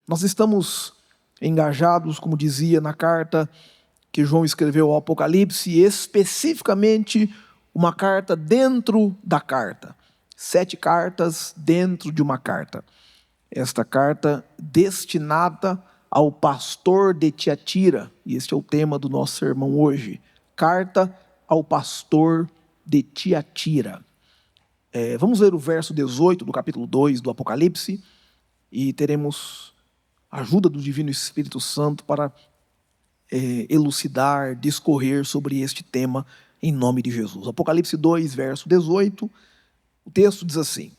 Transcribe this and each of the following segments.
Nós estamos engajados, como dizia na carta que João escreveu ao Apocalipse, especificamente uma carta dentro da carta. 7 cartas dentro de uma carta. Esta carta destinada ao pastor de Tiatira, e este é o tema do nosso sermão hoje. Carta ao pastor de Tiatira. Vamos ler o verso 18 do capítulo 2 do Apocalipse e teremos a ajuda do Divino Espírito Santo para elucidar, discorrer sobre este tema em nome de Jesus. Apocalipse 2, verso 18, o texto diz assim: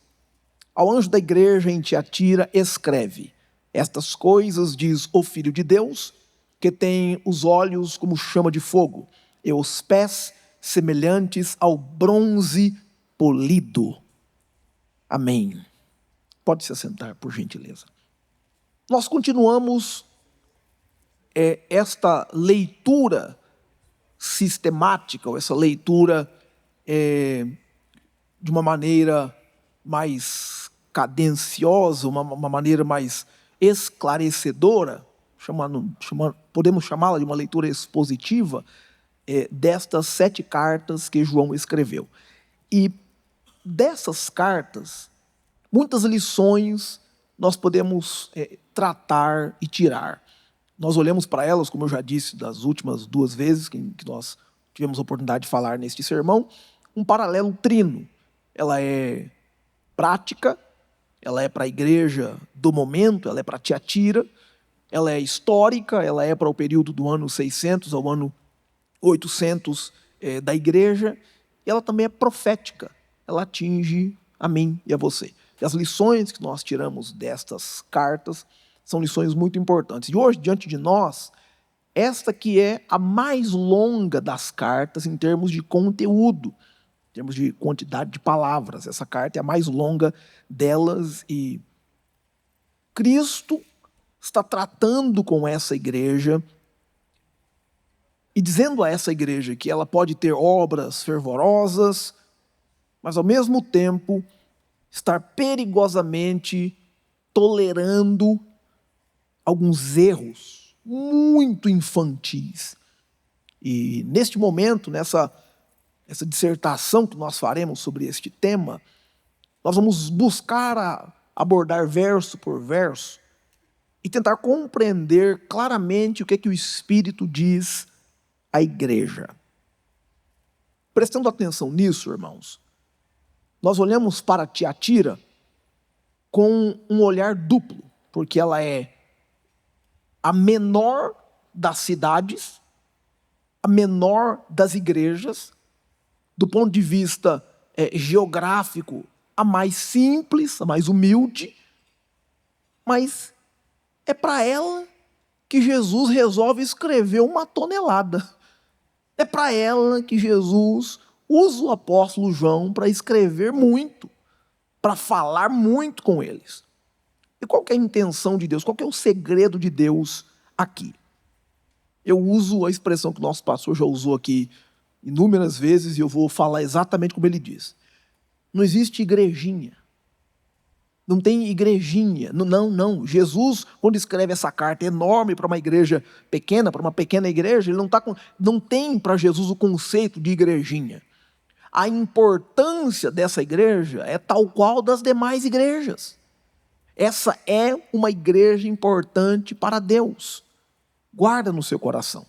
Ao anjo da igreja em Tiatira escreve: Estas coisas diz o Filho de Deus, que tem os olhos como chama de fogo, e os pés semelhantes ao bronze polido. Amém. Pode se assentar, por gentileza. Nós continuamos esta leitura sistemática, ou essa leitura de uma maneira mais cadenciosa, uma maneira mais esclarecedora, podemos chamá-la de uma leitura expositiva, destas 7 cartas que João escreveu. E dessas cartas, muitas lições nós podemos tratar e tirar. Nós olhamos para elas, como eu já disse das últimas 2 vezes que nós tivemos a oportunidade de falar neste sermão, um paralelo trino. Ela é prática, ela é para a igreja do momento, ela é para Tiatira, ela é histórica, ela é para o período do ano 600 ao ano 800 da igreja, e ela também é profética, ela atinge a mim e a você. E as lições que nós tiramos destas cartas são lições muito importantes. E hoje, diante de nós, esta que é a mais longa das cartas em termos de conteúdo, em termos de quantidade de palavras. Essa carta é a mais longa delas e Cristo está tratando com essa igreja e dizendo a essa igreja que ela pode ter obras fervorosas, mas ao mesmo tempo estar perigosamente tolerando alguns erros muito infantis. E neste momento, nessa dissertação que nós faremos sobre este tema, nós vamos buscar abordar verso por verso e tentar compreender claramente o que o Espírito diz à igreja. Prestando atenção nisso, irmãos, nós olhamos para Tiatira com um olhar duplo, porque ela é a menor das cidades, a menor das igrejas, do ponto de vista geográfico, a mais simples, a mais humilde, mas é para ela que Jesus resolve escrever uma tonelada. É para ela que Jesus usa o apóstolo João para escrever muito, para falar muito com eles. E qual que é a intenção de Deus? Qual que é o segredo de Deus aqui? Eu uso a expressão que o nosso pastor já usou aqui inúmeras vezes e eu vou falar exatamente como ele diz. Não existe igrejinha. Não tem igrejinha. Não. Jesus, quando escreve essa carta enorme para uma igreja pequena, para uma pequena igreja, ele não tem para Jesus o conceito de igrejinha. A importância dessa igreja é tal qual das demais igrejas. Essa é uma igreja importante para Deus. Guarda no seu coração.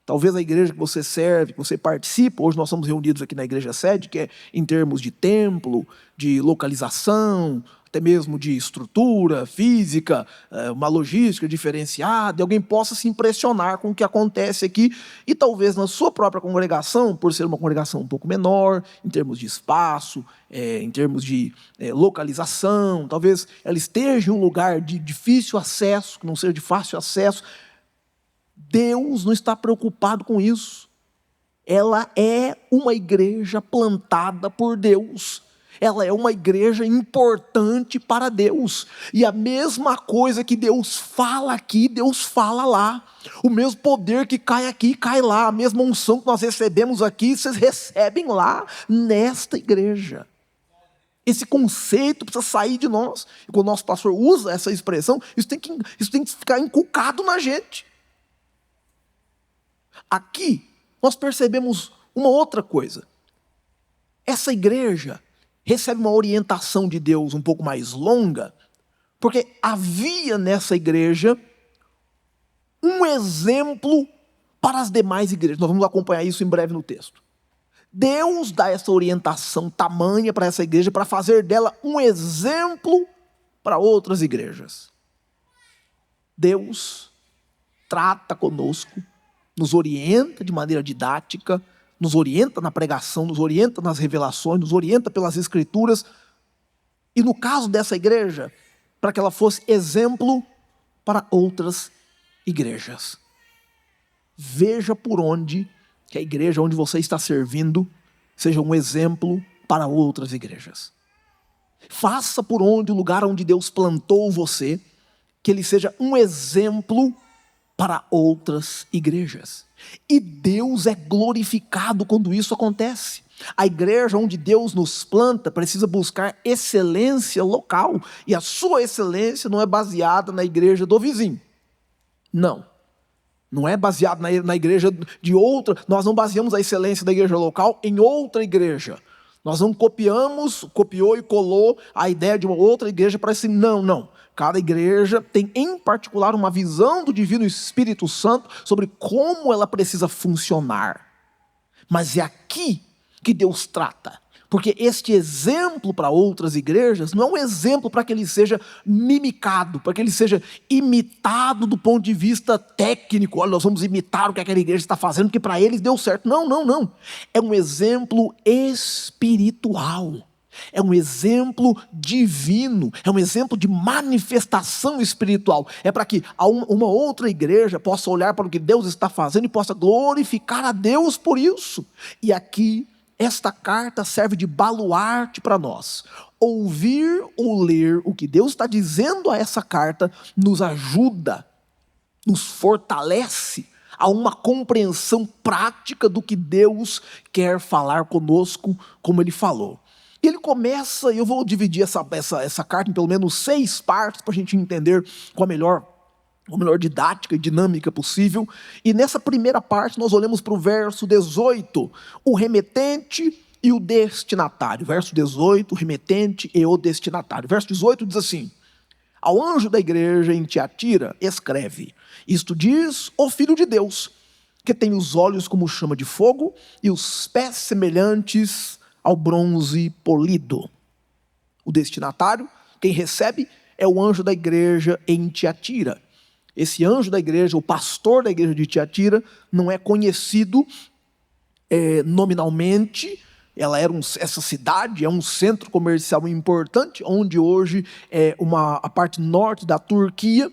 Talvez a igreja que você serve, que você participa, hoje nós estamos reunidos aqui na igreja sede, que é em termos de templo, de localização, até mesmo de estrutura física, uma logística diferenciada, e alguém possa se impressionar com o que acontece aqui, e talvez na sua própria congregação, por ser uma congregação um pouco menor, em termos de espaço, em termos de localização, talvez ela esteja em um lugar de difícil acesso, que não seja de fácil acesso. Deus não está preocupado com isso. Ela é uma igreja plantada por Deus. Ela é uma igreja importante para Deus. E a mesma coisa que Deus fala aqui, Deus fala lá. O mesmo poder que cai aqui, cai lá. A mesma unção que nós recebemos aqui, vocês recebem lá, nesta igreja. Esse conceito precisa sair de nós. E quando o nosso pastor usa essa expressão, isso tem que ficar inculcado na gente. Aqui, nós percebemos uma outra coisa. Essa igreja recebe uma orientação de Deus um pouco mais longa, porque havia nessa igreja um exemplo para as demais igrejas. Nós vamos acompanhar isso em breve no texto. Deus dá essa orientação tamanha para essa igreja para fazer dela um exemplo para outras igrejas. Deus trata conosco, nos orienta de maneira didática, nos orienta na pregação, nos orienta nas revelações, nos orienta pelas escrituras. E no caso dessa igreja, para que ela fosse exemplo para outras igrejas. Veja por onde que a igreja onde você está servindo seja um exemplo para outras igrejas. Faça por onde o lugar onde Deus plantou você, que ele seja um exemplo para outras igrejas. E Deus é glorificado quando isso acontece. A igreja onde Deus nos planta precisa buscar excelência local. E a sua excelência não é baseada na igreja do vizinho. Não é baseado na igreja de outra. Nós não baseamos a excelência da igreja local em outra igreja. Nós não copiou e colou a ideia de uma outra igreja para esse. Não. Cada igreja tem, em particular, uma visão do Divino Espírito Santo sobre como ela precisa funcionar. Mas é aqui que Deus trata. Porque este exemplo para outras igrejas não é um exemplo para que ele seja mimicado, para que ele seja imitado do ponto de vista técnico. Olha, nós vamos imitar o que aquela igreja está fazendo, porque para eles deu certo. Não. É um exemplo espiritual. É um exemplo divino, é um exemplo de manifestação espiritual. É para que uma outra igreja possa olhar para o que Deus está fazendo e possa glorificar a Deus por isso. E aqui, esta carta serve de baluarte para nós. Ouvir ou ler o que Deus está dizendo a essa carta nos ajuda, nos fortalece a uma compreensão prática do que Deus quer falar conosco, como Ele falou. E ele começa, eu vou dividir essa carta em pelo menos 6 partes para a gente entender com a melhor didática e dinâmica possível. E nessa primeira parte nós olhamos para o verso 18, o remetente e o destinatário. Verso 18, o remetente e o destinatário. Verso 18 diz assim: ao anjo da igreja em Tiatira escreve: isto diz o Filho de Deus, que tem os olhos como chama de fogo e os pés semelhantes ao bronze polido. O destinatário, quem recebe, é o anjo da igreja em Tiatira. Esse anjo da igreja, o pastor da igreja de Tiatira, não é conhecido nominalmente. Essa cidade é um centro comercial importante, onde hoje é a parte norte da Turquia.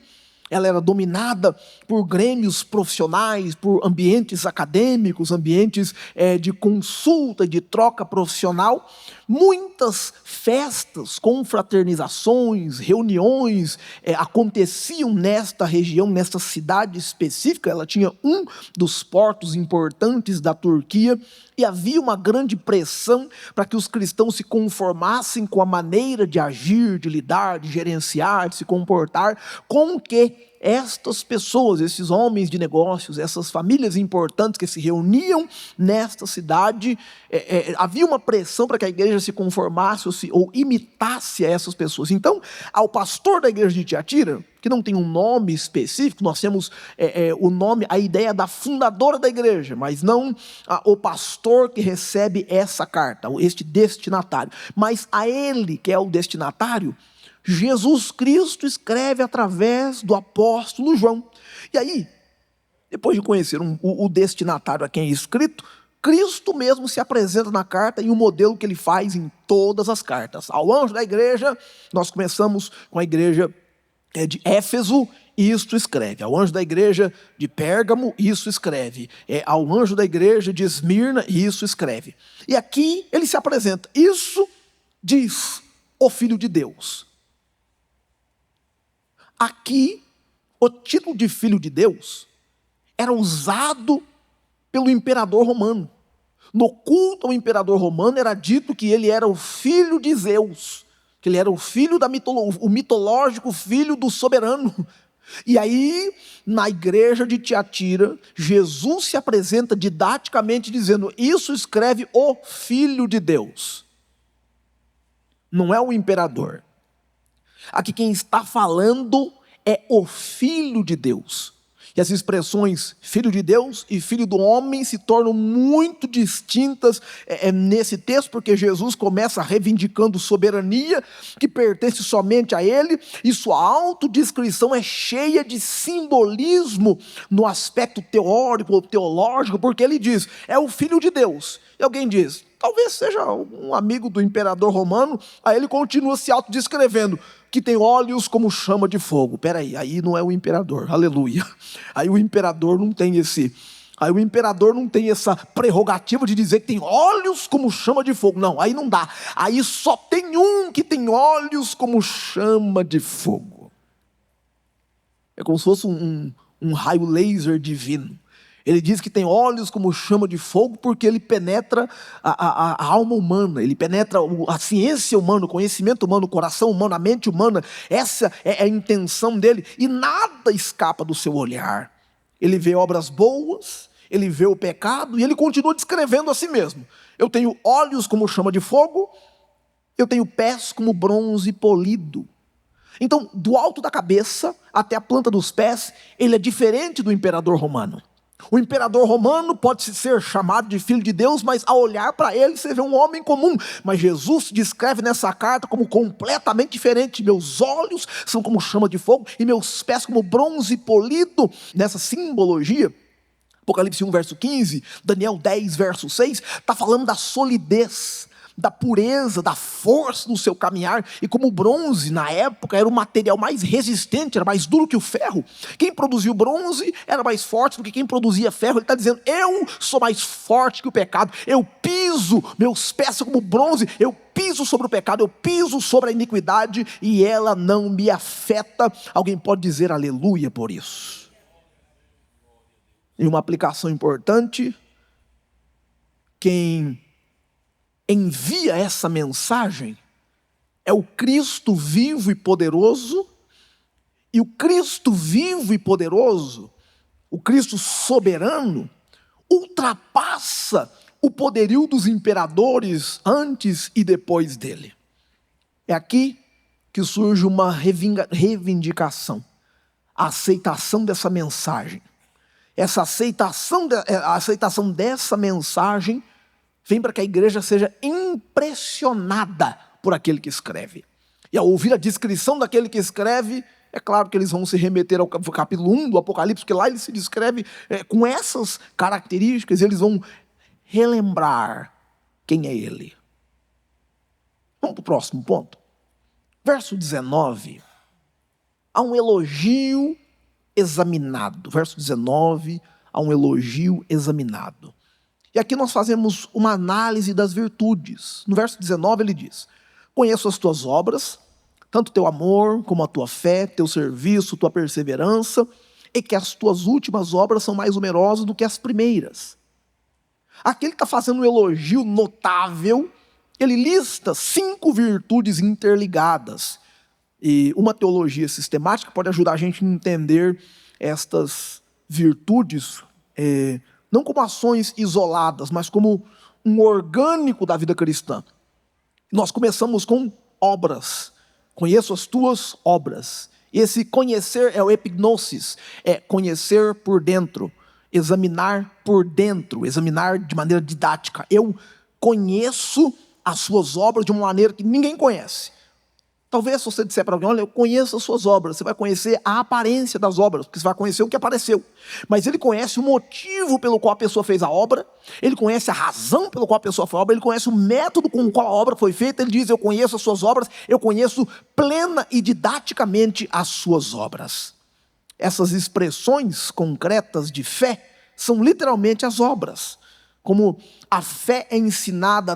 Ela era dominada por grêmios profissionais, por ambientes acadêmicos, ambientes de consulta, de troca profissional. Muitas festas, confraternizações, reuniões aconteciam nesta região, nesta cidade específica. Ela tinha um dos portos importantes da Turquia e havia uma grande pressão para que os cristãos se conformassem com a maneira de agir, de lidar, de gerenciar, de se comportar, com que estas pessoas, esses homens de negócios, essas famílias importantes que se reuniam nesta cidade, havia uma pressão para que a igreja se conformasse ou imitasse a essas pessoas. Então, ao pastor da igreja de Tiatira, que não tem um nome específico, nós temos o nome, a ideia da fundadora da igreja, mas não o pastor que recebe essa carta, este destinatário. Mas a ele, que é o destinatário, Jesus Cristo escreve através do apóstolo João. E aí, depois de conhecer o destinatário a quem é escrito, Cristo mesmo se apresenta na carta em um modelo que ele faz em todas as cartas. Ao anjo da igreja, nós começamos com a igreja de Éfeso, isto escreve. Ao anjo da igreja de Pérgamo, isso escreve. Ao anjo da igreja de Esmirna, isso escreve. E aqui ele se apresenta. Isso diz o Filho de Deus. Aqui, o título de Filho de Deus era usado pelo imperador romano. No culto ao imperador romano era dito que ele era o filho de Zeus, que ele era o filho o mitológico filho do soberano. E aí, na igreja de Tiatira, Jesus se apresenta didaticamente dizendo: isso escreve o Filho de Deus, não é o imperador. Aqui quem está falando é o Filho de Deus. E as expressões filho de Deus e filho do homem se tornam muito distintas nesse texto, porque Jesus começa reivindicando soberania que pertence somente a ele, e sua autodescrição é cheia de simbolismo no aspecto teórico ou teológico, porque ele diz, é o Filho de Deus. E alguém diz, talvez seja um amigo do imperador romano. Aí ele continua se autodescrevendo, que tem olhos como chama de fogo. Peraí, aí não é o imperador, aleluia. Aí o imperador não tem essa prerrogativa de dizer que tem olhos como chama de fogo. Não, aí não dá. Aí só tem um que tem olhos como chama de fogo. É como se fosse um raio laser divino. Ele diz que tem olhos como chama de fogo porque ele penetra a alma humana, ele penetra a ciência humana, o conhecimento humano, o coração humano, a mente humana. Essa é a intenção dele, e nada escapa do seu olhar. Ele vê obras boas, ele vê o pecado, e ele continua descrevendo a si mesmo. Eu tenho olhos como chama de fogo, eu tenho pés como bronze polido. Então, do alto da cabeça até a planta dos pés, ele é diferente do imperador romano. O imperador romano pode ser chamado de filho de Deus, mas ao olhar para ele você vê um homem comum. Mas Jesus se descreve nessa carta como completamente diferente. Meus olhos são como chama de fogo e meus pés como bronze polido. Nessa simbologia, Apocalipse 1 verso 15, Daniel 10 verso 6, está falando da solidez, da pureza, da força no seu caminhar. E como o bronze na época era o material mais resistente, era mais duro que o ferro, quem produzia o bronze era mais forte do que quem produzia ferro. Ele está dizendo, eu sou mais forte que o pecado, eu piso, meus pés são como bronze, eu piso sobre o pecado, eu piso sobre a iniquidade e ela não me afeta. Alguém pode dizer aleluia por isso? E uma aplicação importante, quem envia essa mensagem é o Cristo vivo e poderoso, e o Cristo vivo e poderoso, o Cristo soberano, ultrapassa o poderio dos imperadores antes e depois dele. É aqui que surge uma reivindicação, a aceitação dessa mensagem. Essa a aceitação dessa mensagem vem para que a igreja seja impressionada por aquele que escreve. E ao ouvir a descrição daquele que escreve, é claro que eles vão se remeter ao capítulo 1 do Apocalipse, porque lá ele se descreve com essas características, e eles vão relembrar quem é ele. Vamos para o próximo ponto. Verso 19. Há um elogio examinado. Verso 19, há um elogio examinado. E aqui nós fazemos uma análise das virtudes. No verso 19 ele diz, conheço as tuas obras, tanto teu amor como a tua fé, teu serviço, tua perseverança, e que as tuas últimas obras são mais numerosas do que as primeiras. Aqui ele está fazendo um elogio notável, ele lista 5 virtudes interligadas. E uma teologia sistemática pode ajudar a gente a entender estas virtudes, não como ações isoladas, mas como um orgânico da vida cristã. Nós começamos com obras. Conheço as tuas obras. Esse conhecer é o epignosis, é conhecer por dentro, examinar por dentro, examinar de maneira didática. Eu conheço as suas obras de uma maneira que ninguém conhece. Talvez se você disser para alguém, olha, eu conheço as suas obras, você vai conhecer a aparência das obras, porque você vai conhecer o que apareceu. Mas ele conhece o motivo pelo qual a pessoa fez a obra, ele conhece a razão pelo qual a pessoa fez a obra, ele conhece o método com o qual a obra foi feita. Ele diz, eu conheço as suas obras, eu conheço plena e didaticamente as suas obras. Essas expressões concretas de fé são literalmente as obras. Como a fé é ensinada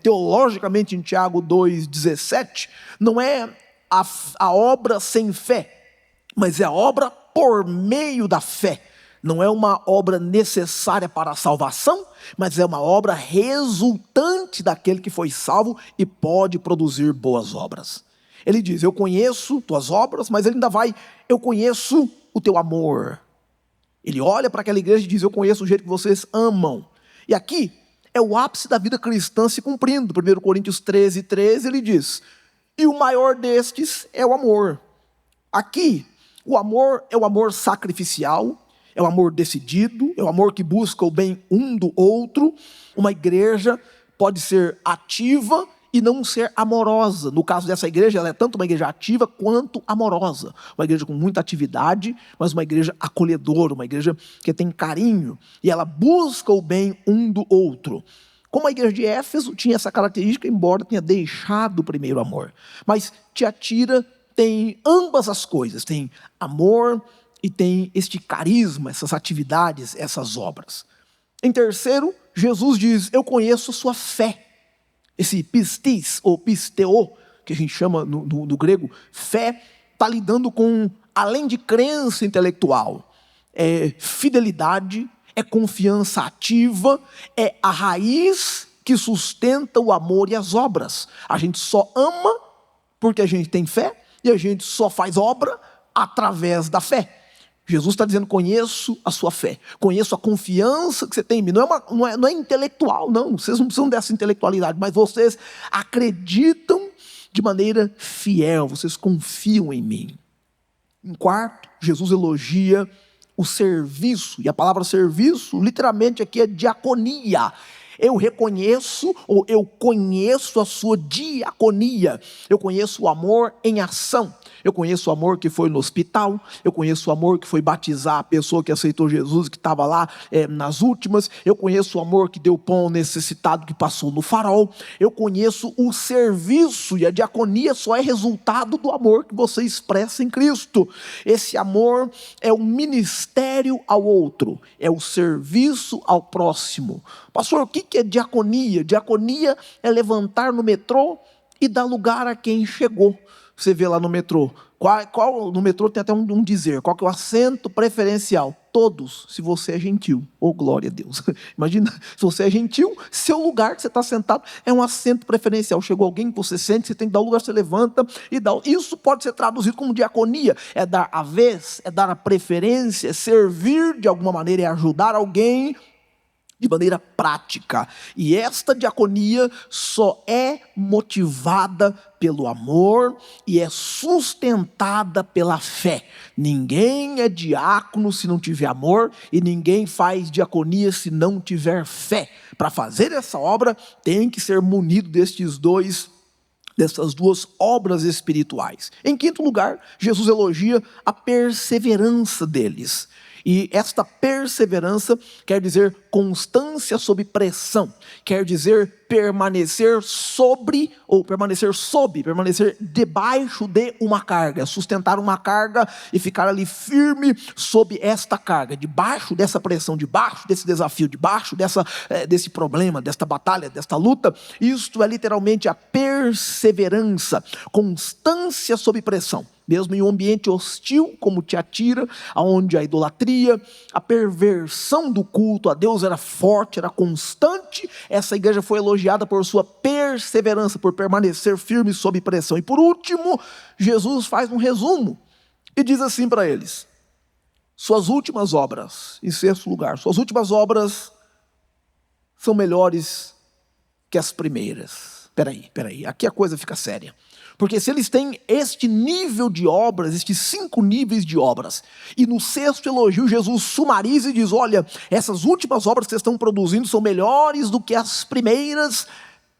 teologicamente em Tiago 2,17, não é a obra sem fé, mas é a obra por meio da fé. Não é uma obra necessária para a salvação, mas é uma obra resultante daquele que foi salvo e pode produzir boas obras. Ele diz, eu conheço tuas obras, mas ele ainda vai, eu conheço o teu amor. Ele olha para aquela igreja e diz, eu conheço o jeito que vocês amam. E aqui é o ápice da vida cristã se cumprindo. 1 Coríntios 13:13, ele diz, e o maior destes é o amor. Aqui, o amor é o amor sacrificial, é o amor decidido, é o amor que busca o bem um do outro. Uma igreja pode ser ativa e não ser amorosa. No caso dessa igreja, ela é tanto uma igreja ativa quanto amorosa. Uma igreja com muita atividade, mas uma igreja acolhedora, uma igreja que tem carinho. E ela busca o bem um do outro. Como a igreja de Éfeso tinha essa característica, embora tenha deixado o primeiro amor. Mas Tiatira tem ambas as coisas. Tem amor e tem este carisma, essas atividades, essas obras. Em terceiro, Jesus diz, eu conheço a sua fé. Esse pistis, ou pisteo, que a gente chama no grego, fé, está lidando com, além de crença intelectual, é fidelidade, é confiança ativa, é a raiz que sustenta o amor e as obras. A gente só ama porque a gente tem fé, e a gente só faz obra através da fé. Jesus está dizendo, conheço a sua fé, conheço a confiança que você tem em mim. Não é intelectual, não. Vocês não precisam dessa intelectualidade, mas vocês acreditam de maneira fiel, vocês confiam em mim. Em quarto, Jesus elogia o serviço, e a palavra serviço, literalmente aqui é diaconia. Eu reconheço, ou eu conheço a sua diaconia. Eu conheço o amor em ação. Eu conheço o amor que foi no hospital. Eu conheço o amor que foi batizar a pessoa que aceitou Jesus, que estava lá nas últimas. Eu conheço o amor que deu pão ao necessitado que passou no farol. Eu conheço o serviço, e a diaconia só é resultado do amor que você expressa em Cristo. Esse amor é o ministério ao outro, é o serviço ao próximo. Pastor, o que é diaconia? Diaconia é levantar no metrô e dar lugar a quem chegou. Você vê lá no metrô, no metrô tem até um dizer, qual que é o assento preferencial? Todos, se você é gentil. Oh, glória a Deus. Imagina, se você é gentil, seu lugar que você está sentado é um assento preferencial. Chegou alguém que você sente, você tem que dar o lugar, você levanta e dá. Isso pode ser traduzido como diaconia. É dar a vez, é dar a preferência, é servir de alguma maneira, é ajudar alguém de maneira prática. E esta diaconia só é motivada pelo amor e é sustentada pela fé. Ninguém é diácono se não tiver amor, e ninguém faz diaconia se não tiver fé. Para fazer essa obra, tem que ser munido dessas duas obras espirituais. Em quinto lugar, Jesus elogia a perseverança deles. E esta perseverança quer dizer constância sob pressão, quer dizer permanecer permanecer debaixo de uma carga, sustentar uma carga e ficar ali firme sob esta carga, debaixo dessa pressão, debaixo desse desafio, debaixo desse problema, desta batalha, desta luta. Isto é literalmente a perseverança, constância sob pressão. Mesmo em um ambiente hostil, como Tiatira, onde a idolatria, a perversão do culto a Deus era forte, era constante, essa igreja foi elogiada por sua perseverança, por permanecer firme sob pressão. E por último, Jesus faz um resumo e diz assim para eles, suas últimas obras, em sexto lugar, suas últimas obras são melhores que as primeiras. Peraí, aqui a coisa fica séria. Porque se eles têm este nível de obras, estes 5 níveis de obras, e no sexto elogio Jesus sumariza e diz, olha, essas últimas obras que vocês estão produzindo são melhores do que as primeiras,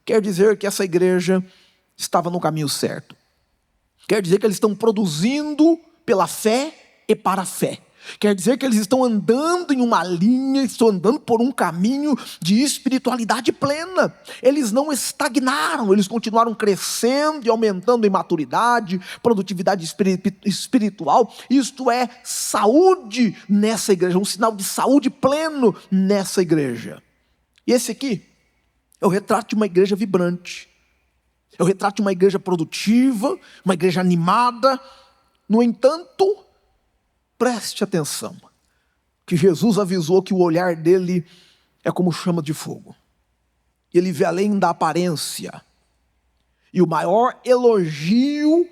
quer dizer que essa igreja estava no caminho certo. Quer dizer que eles estão produzindo pela fé e para a fé. Quer dizer que eles estão andando em uma linha, estão andando por um caminho de espiritualidade plena. Eles não estagnaram, eles continuaram crescendo e aumentando em maturidade, produtividade espiritual. Isto é saúde nessa igreja, um sinal de saúde pleno nessa igreja. E esse aqui é o retrato de uma igreja vibrante. É o retrato de uma igreja produtiva, uma igreja animada. No entanto, preste atenção, que Jesus avisou que o olhar dele é como chama de fogo. Ele vê além da aparência. E o maior elogio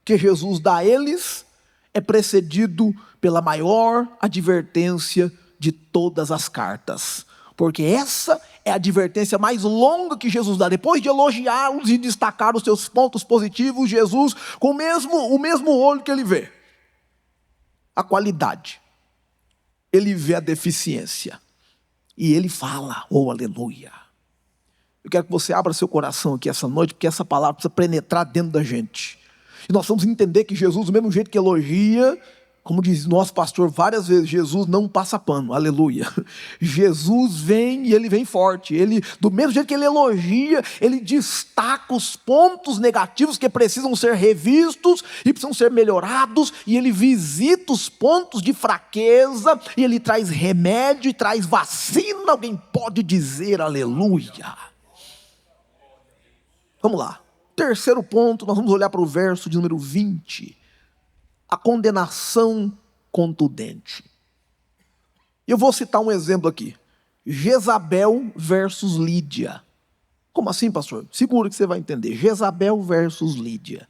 que Jesus dá a eles é precedido pela maior advertência de todas as cartas. Porque essa é a advertência mais longa que Jesus dá. Depois de elogiá-los e destacar os seus pontos positivos, Jesus, com o mesmo olho que ele vê a qualidade, ele vê a deficiência. E ele fala, oh aleluia. Eu quero que você abra seu coração aqui essa noite, porque essa palavra precisa penetrar dentro da gente. E nós vamos entender que Jesus, do mesmo jeito que elogia, como diz nosso pastor várias vezes, Jesus não passa pano, aleluia. Jesus vem e ele vem forte. Ele, do mesmo jeito que ele elogia, ele destaca os pontos negativos que precisam ser revistos e precisam ser melhorados. E ele visita os pontos de fraqueza e ele traz remédio e traz vacina. Alguém pode dizer aleluia? Vamos lá. Terceiro ponto, nós vamos olhar para o verso de número 20. A condenação contundente. Eu vou citar um exemplo aqui. Jezabel versus Lídia. Como assim, pastor? Segura que você vai entender. Jezabel versus Lídia.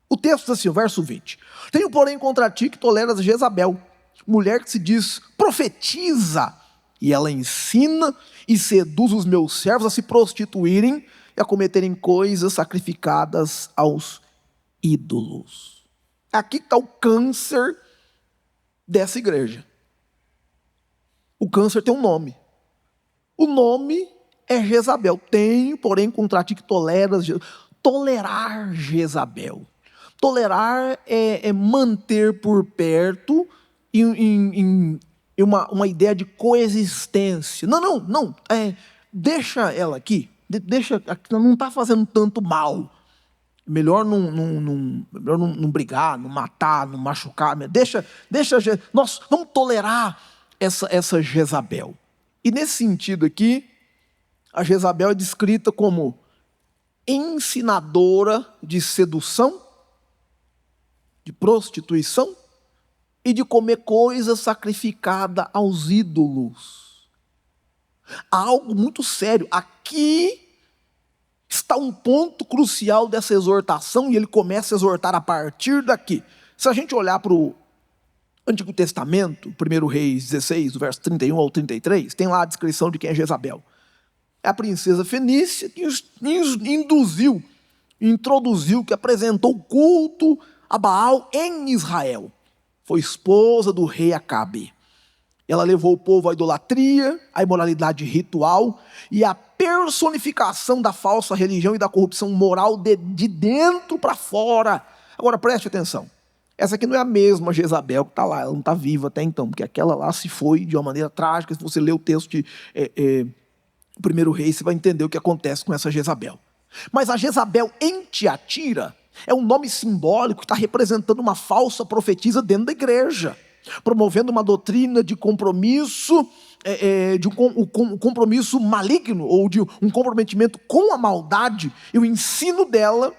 O texto diz assim, o verso 20. Tenho, porém, contra ti que toleras Jezabel, mulher que se diz profetiza, e ela ensina e seduz os meus servos a se prostituírem e a cometerem coisas sacrificadas aos ídolos. Aqui está o câncer dessa igreja. O câncer tem um nome. O nome é Jezabel. Tenho, porém, contra ti que toleras. Tolerar Jezabel. Tolerar é manter por perto em uma ideia de coexistência. Não. Deixa ela aqui. Não está fazendo tanto mal. Melhor não brigar, não matar, não machucar. Deixa, nós vamos tolerar essa Jezabel. E nesse sentido aqui, a Jezabel é descrita como ensinadora de sedução, de prostituição e de comer coisas sacrificadas aos ídolos. Há algo muito sério. Aqui está um ponto crucial dessa exortação, e ele começa a exortar a partir daqui. Se a gente olhar para o Antigo Testamento, 1 Reis 16, do verso 31 ao 33, tem lá a descrição de quem é Jezabel. É a princesa fenícia que introduziu, que apresentou o culto a Baal em Israel. Foi esposa do rei Acabe. Ela levou o povo à idolatria, à imoralidade ritual e à personificação da falsa religião e da corrupção moral de dentro para fora. Agora preste atenção. Essa aqui não é a mesma Jezabel que está lá, ela não está viva até então, porque aquela lá se foi de uma maneira trágica. Se você ler o texto de 1 Reis, você vai entender o que acontece com essa Jezabel. Mas a Jezabel em Tiatira é um nome simbólico que está representando uma falsa profetisa dentro da igreja, promovendo uma doutrina de compromisso, um compromisso maligno, ou de um comprometimento com a maldade. E o ensino dela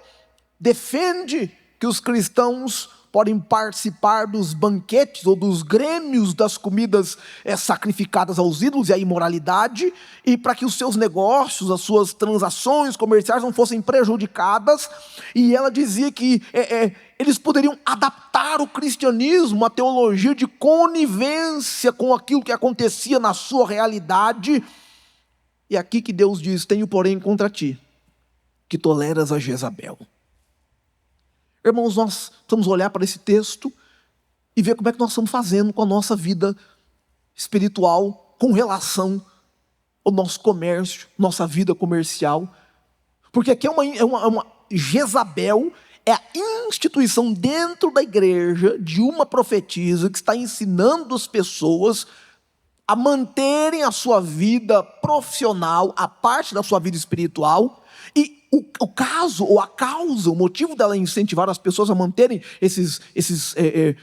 defende que os cristãos podem participar dos banquetes ou dos grêmios das comidas sacrificadas aos ídolos e à imoralidade, e para que os seus negócios, as suas transações comerciais não fossem prejudicadas. E ela dizia que eles poderiam adaptar o cristianismo, a teologia de conivência com aquilo que acontecia na sua realidade. E aqui que Deus diz: tenho, porém, contra ti que toleras a Jezabel. Irmãos, nós precisamos olhar para esse texto e ver como é que nós estamos fazendo com a nossa vida espiritual, com relação ao nosso comércio, nossa vida comercial. Porque aqui uma Jezabel é a instituição dentro da igreja de uma profetisa que está ensinando as pessoas a manterem a sua vida profissional, a parte da sua vida espiritual. E o caso, ou a causa, o motivo dela incentivar as pessoas a manterem esses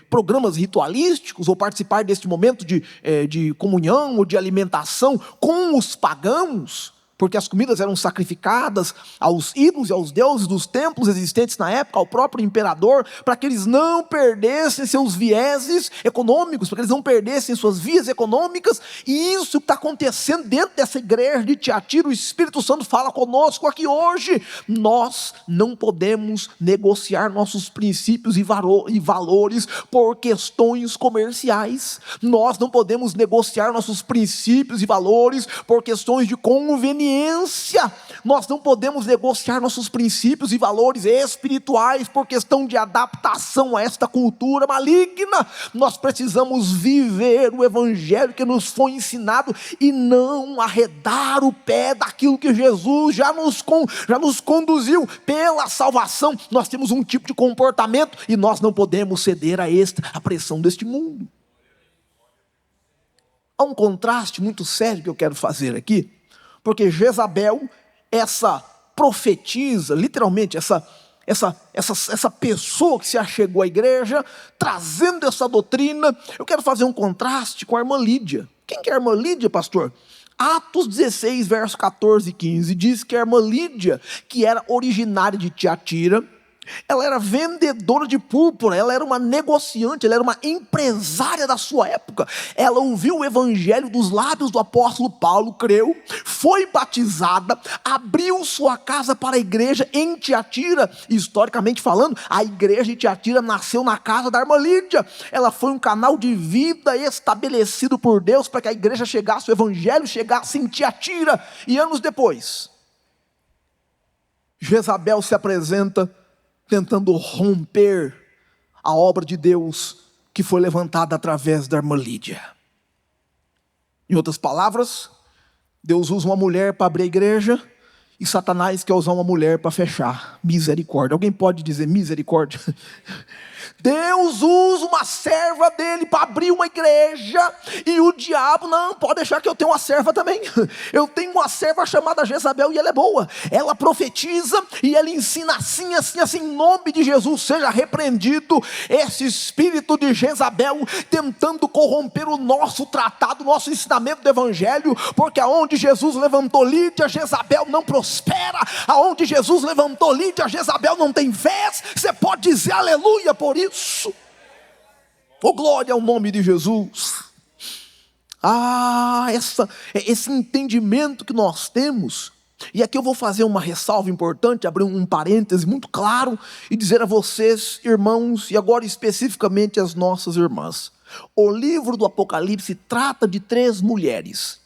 programas ritualísticos, ou participar desse momento de comunhão ou de alimentação com os pagãos, porque as comidas eram sacrificadas aos ídolos e aos deuses dos templos existentes na época, ao próprio imperador, para que eles não perdessem seus vieses econômicos, para que eles não perdessem suas vias econômicas. E isso que está acontecendo dentro dessa igreja de Tiatira. O Espírito Santo fala conosco aqui hoje. Nós não podemos negociar nossos princípios e valores por questões comerciais. Nós não podemos negociar nossos princípios e valores por questões de conveniência. Nós não podemos negociar nossos princípios e valores espirituais por questão de adaptação a esta cultura maligna. Nós precisamos viver o evangelho que nos foi ensinado e não arredar o pé daquilo que Jesus já nos conduziu pela salvação. Nós temos um tipo de comportamento e nós não podemos ceder a pressão deste mundo. Há um contraste muito sério que eu quero fazer aqui, porque Jezabel, essa profetisa, literalmente, essa pessoa que se achegou à igreja, trazendo essa doutrina. Eu quero fazer um contraste com a irmã Lídia. Quem que é a irmã Lídia, pastor? Atos 16, versos 14 e 15, diz que a irmã Lídia, que era originária de Tiatira, ela era vendedora de púrpura, ela era uma negociante, ela era uma empresária da sua época. Ela ouviu o evangelho dos lábios do apóstolo Paulo, creu, foi batizada, abriu sua casa para a igreja em Tiatira. Historicamente falando, a igreja de Tiatira nasceu na casa da irmã Lídia. Ela foi um canal de vida estabelecido por Deus para que a igreja chegasse, o evangelho chegasse em Tiatira. E anos depois, Jezabel se apresenta tentando romper a obra de Deus que foi levantada através da irmã Lídia. Em outras palavras, Deus usa uma mulher para abrir a igreja e Satanás quer usar uma mulher para fechar. Misericórdia. Alguém pode dizer misericórdia? Deus usa uma serva dele para abrir uma igreja, e o diabo, não, pode deixar que eu tenho uma serva também. Eu tenho uma serva chamada Jezabel e ela é boa. Ela profetiza e ela ensina assim, em nome de Jesus, seja repreendido esse espírito de Jezabel, tentando corromper o nosso tratado, o nosso ensinamento do evangelho, porque aonde Jesus levantou Lídia, Jezabel não prospera. Aonde Jesus levantou Lídia, Jezabel não tem vez. Você pode dizer aleluia por isso. Oh, glória ao nome de Jesus. Esse entendimento que nós temos. E aqui eu vou fazer uma ressalva importante, abrir um parêntese muito claro e dizer a vocês, irmãos, e agora especificamente as nossas irmãs: o livro do Apocalipse trata de 3 mulheres.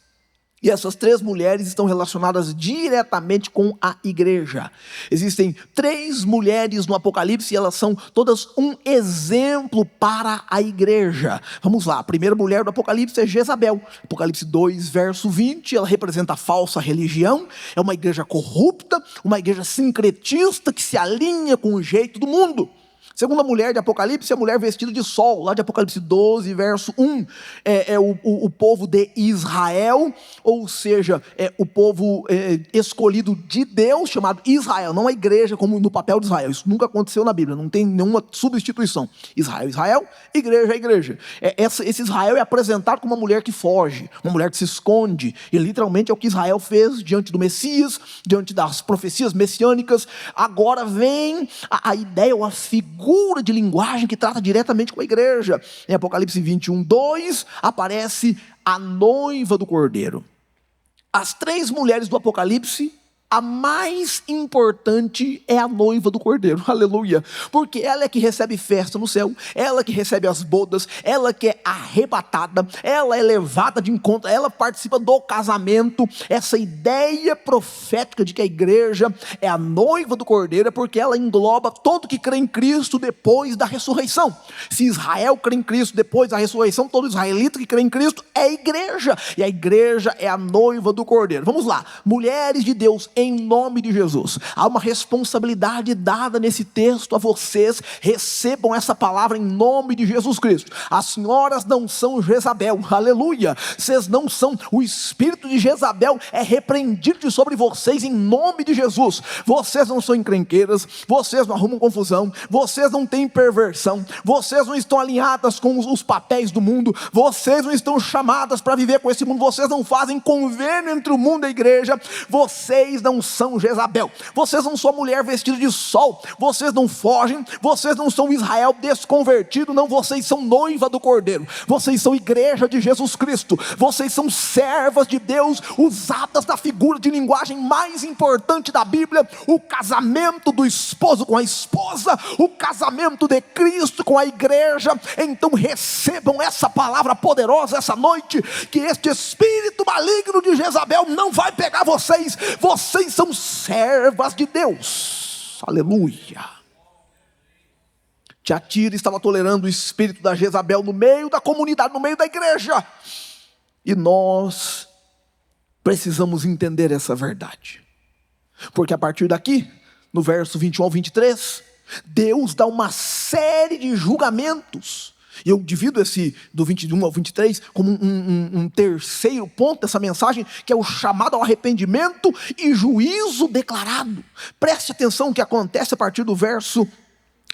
E essas 3 mulheres estão relacionadas diretamente com a igreja. Existem 3 mulheres no Apocalipse e elas são todas um exemplo para a igreja. Vamos lá, a primeira mulher do Apocalipse é Jezabel. Apocalipse 2, verso 20, ela representa a falsa religião. É uma igreja corrupta, uma igreja sincretista que se alinha com o jeito do mundo. Segunda mulher de Apocalipse é a mulher vestida de sol, lá de Apocalipse 12, verso 1. É o povo de Israel, ou seja, é o povo escolhido de Deus, chamado Israel. Não a igreja como no papel de Israel. Isso nunca aconteceu na Bíblia, não tem nenhuma substituição. Israel, Israel, igreja, igreja. Esse Israel é apresentado como uma mulher que foge, uma mulher que se esconde. E literalmente é o que Israel fez diante do Messias, diante das profecias messiânicas. Agora vem a ideia, ou a figura de linguagem que trata diretamente com a igreja. Em Apocalipse 21, 2, aparece a noiva do Cordeiro. As 3 mulheres do Apocalipse, a mais importante é a noiva do Cordeiro, aleluia, porque ela é que recebe festa no céu, ela que recebe as bodas, ela que é arrebatada, ela é levada de encontro, ela participa do casamento. Essa ideia profética de que a igreja é a noiva do Cordeiro é porque ela engloba todo que crê em Cristo depois da ressurreição. Se Israel crê em Cristo depois da ressurreição, todo israelita que crê em Cristo é a igreja, e a igreja é a noiva do Cordeiro. Vamos lá, mulheres de Deus em nome de Jesus. Há uma responsabilidade dada nesse texto a vocês. Recebam essa palavra em nome de Jesus Cristo. As senhoras não são Jezabel, aleluia. Vocês não são. O espírito de Jezabel é repreendido sobre vocês em nome de Jesus. Vocês não são encrenqueiras, vocês não arrumam confusão, vocês não têm perversão, vocês não estão alinhadas com os papéis do mundo, vocês não estão chamadas para viver com esse mundo, vocês não fazem convênio entre o mundo e a igreja, vocês não são Jezabel, vocês não são a mulher vestida de sol, vocês não fogem, vocês não são Israel desconvertido, não, vocês são noiva do Cordeiro, vocês são igreja de Jesus Cristo, vocês são servas de Deus, usadas na figura de linguagem mais importante da Bíblia, o casamento do esposo com a esposa, o casamento de Cristo com a igreja. Então recebam essa palavra poderosa essa noite, que este espírito maligno de Jezabel não vai pegar vocês, vocês são servas de Deus, aleluia. Tiatira estava tolerando o espírito da Jezabel no meio da comunidade, no meio da igreja, e nós precisamos entender essa verdade, porque a partir daqui, no verso 21 ao 23, Deus dá uma série de julgamentos. E eu divido esse do 21 ao 23 como um terceiro ponto dessa mensagem, que é o chamado ao arrependimento e juízo declarado. Preste atenção no que acontece a partir do verso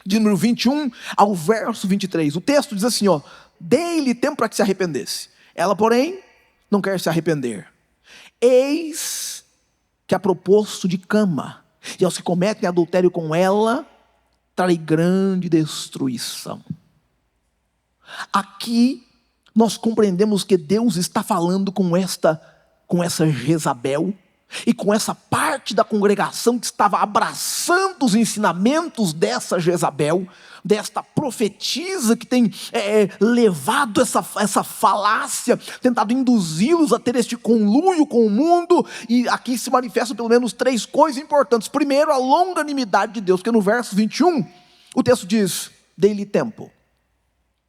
de número 21 ao verso 23. O texto diz assim, ó: dei-lhe tempo para que se arrependesse. Ela, porém, não quer se arrepender. Eis que a proposto de cama, e aos que cometem adultério com ela, trarei grande destruição. Aqui nós compreendemos que Deus está falando com essa Jezabel e com essa parte da congregação que estava abraçando os ensinamentos dessa Jezabel, desta profetisa que tem levado essa falácia, tentado induzi-los a ter este conluio com o mundo. E aqui se manifestam pelo menos três coisas importantes. Primeiro, a longanimidade de Deus, porque no verso 21 o texto diz: dei-lhe tempo.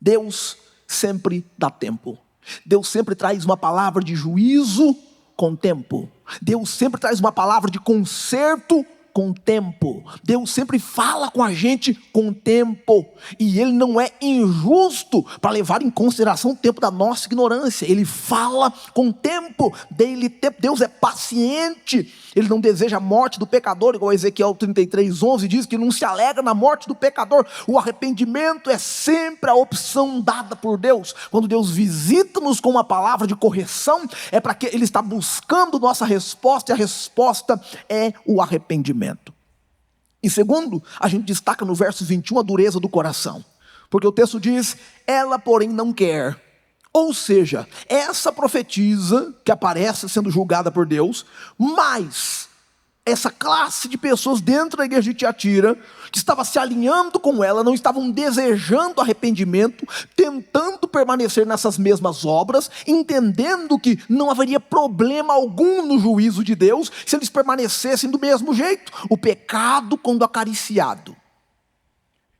Deus sempre dá tempo. Deus sempre traz uma palavra de juízo com tempo. Deus sempre traz uma palavra de conserto com tempo. Deus sempre fala com a gente com tempo. E Ele não é injusto para levar em consideração o tempo da nossa ignorância. Ele fala com tempo. Dele tempo. Deus é paciente. Ele não deseja a morte do pecador, igual Ezequiel 33:11 diz, que não se alegra na morte do pecador. O arrependimento é sempre a opção dada por Deus. Quando Deus visita-nos com uma palavra de correção, é para que Ele está buscando nossa resposta, e a resposta é o arrependimento. Em segundo, a gente destaca no verso 21 a dureza do coração, porque o texto diz: ela porém não quer. Ou seja, essa profetisa que aparece sendo julgada por Deus, mas essa classe de pessoas dentro da igreja de Tiatira, que estava se alinhando com ela, não estavam desejando arrependimento, tentando permanecer nessas mesmas obras, entendendo que não haveria problema algum no juízo de Deus, se eles permanecessem do mesmo jeito. O pecado, quando acariciado,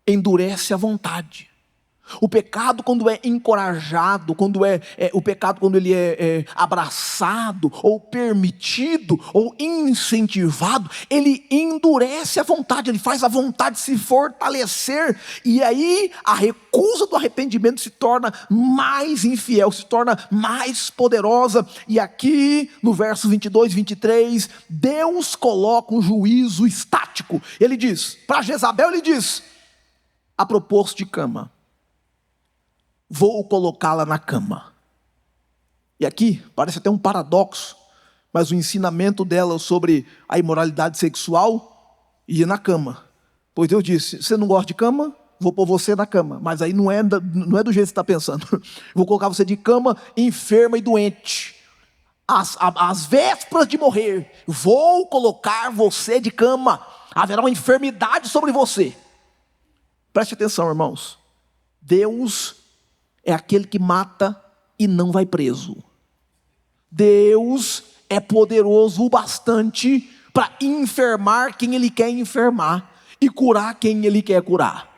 endurece a vontade. O pecado, quando é encorajado, o pecado, quando ele é abraçado, ou permitido, ou incentivado, ele endurece a vontade, ele faz a vontade se fortalecer, e aí a recusa do arrependimento se torna mais infiel, se torna mais poderosa. E aqui no verso 22 e 23, Deus coloca um juízo estático. Ele diz, para Jezabel ele diz: a propósito de cama, vou colocá-la na cama. E aqui parece até um paradoxo, mas o ensinamento dela sobre a imoralidade sexual ia na cama. Pois Deus disse: você não gosta de cama? Vou pôr você na cama. Mas aí não é do jeito que você está pensando. Vou colocar você de cama, enferma e doente. Às vésperas de morrer, vou colocar você de cama. Haverá uma enfermidade sobre você. Preste atenção, irmãos. Deus é aquele que mata e não vai preso. Deus é poderoso o bastante para enfermar quem Ele quer enfermar e curar quem Ele quer curar.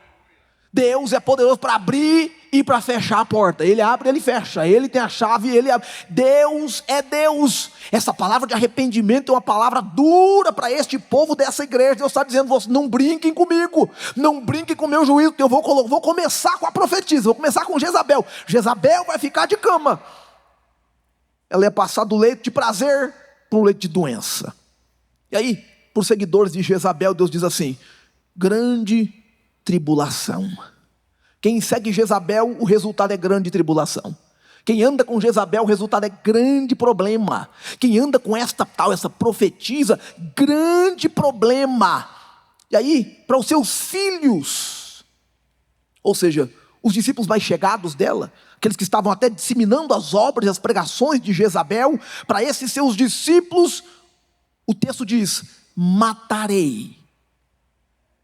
Deus é poderoso para abrir e para fechar a porta. Ele abre, ele fecha. Ele tem a chave, ele abre. Deus é Deus. Essa palavra de arrependimento é uma palavra dura para este povo dessa igreja. Deus está dizendo: vocês não brinquem comigo, não brinquem com o meu juízo, que eu vou começar com a profetisa, vou começar com Jezabel. Jezabel vai ficar de cama. Ela ia passar do leito de prazer para o leito de doença. E aí, para os seguidores de Jezabel, Deus diz assim: grande tribulação. Quem segue Jezabel, o resultado é grande tribulação. Quem anda com Jezabel, o resultado é grande problema. Quem anda com essa profetisa, grande problema. E aí, para os seus filhos, ou seja, os discípulos mais chegados dela, aqueles que estavam até disseminando as obras e as pregações de Jezabel, para esses seus discípulos, o texto diz: matarei.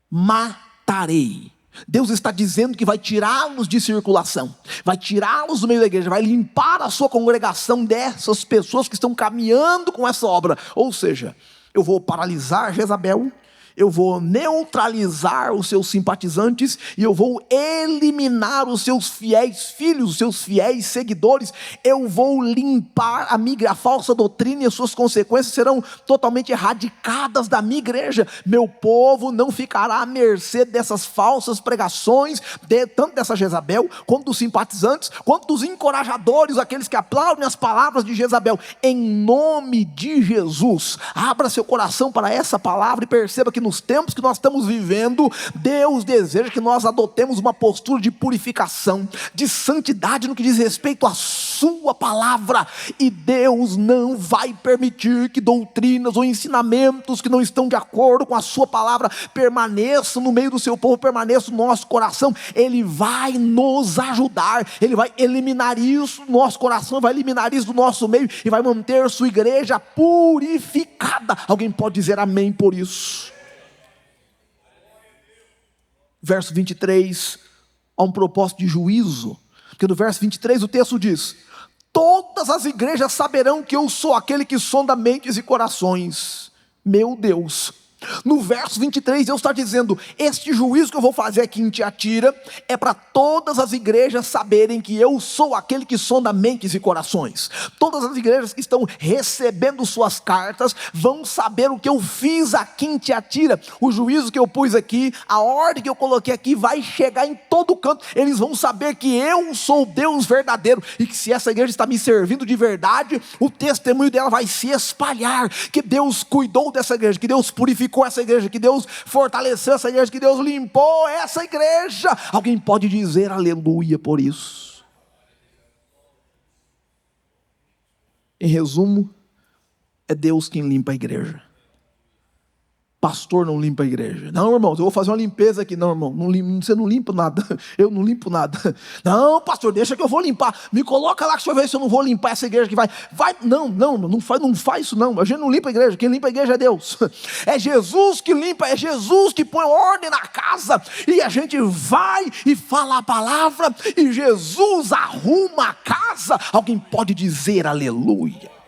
Matarei. Deus está dizendo que vai tirá-los de circulação, vai tirá-los do meio da igreja, vai limpar a sua congregação dessas pessoas que estão caminhando com essa obra. Ou seja, eu vou paralisar Jezabel, eu vou neutralizar os seus simpatizantes e eu vou eliminar os seus fiéis filhos, os seus fiéis seguidores. Eu vou limpar a falsa doutrina, e as suas consequências serão totalmente erradicadas da minha igreja. Meu povo não ficará à mercê dessas falsas pregações, tanto dessa Jezabel, quanto dos simpatizantes, quanto dos encorajadores, aqueles que aplaudem as palavras de Jezabel. Em nome de Jesus, abra seu coração para essa palavra e perceba que nos tempos que nós estamos vivendo, Deus deseja que nós adotemos uma postura de purificação, de santidade no que diz respeito à sua palavra, e Deus não vai permitir que doutrinas ou ensinamentos que não estão de acordo com a sua palavra permaneçam no meio do seu povo, permaneçam no nosso coração. Ele vai nos ajudar, Ele vai eliminar isso do nosso coração, vai eliminar isso do nosso meio e vai manter sua igreja purificada. Alguém pode dizer amém por isso? Verso 23, há um propósito de juízo, porque no verso 23 o texto diz: todas as igrejas saberão que eu sou aquele que sonda mentes e corações. Meu Deus! No verso 23 Deus está dizendo: este juízo que eu vou fazer aqui em Tiatira é para todas as igrejas saberem que eu sou aquele que sonda mentes e corações. Todas as igrejas que estão recebendo suas cartas vão saber o que eu fiz aqui em Tiatira. O juízo que eu pus aqui, a ordem que eu coloquei aqui vai chegar em todo canto. Eles vão saber que eu sou o Deus verdadeiro, e que se essa igreja está me servindo de verdade, o testemunho dela vai se espalhar, que Deus cuidou dessa igreja, que Deus purificou essa igreja, que Deus fortaleceu essa igreja, que Deus limpou essa igreja. Alguém pode dizer aleluia por isso? Em resumo, é Deus quem limpa a igreja. Pastor não limpa a igreja. Não, irmãos, eu vou fazer uma limpeza aqui. Não, irmão, você não limpa nada. Eu não limpo nada. Não, pastor, deixa que eu vou limpar. Me coloca lá que você vai ver se eu não vou limpar essa igreja que vai. Não faz isso não. A gente não limpa a igreja. Quem limpa a igreja é Deus. É Jesus que limpa, é Jesus que põe ordem na casa. E a gente vai e fala a palavra e Jesus arruma a casa. Alguém pode dizer aleluia?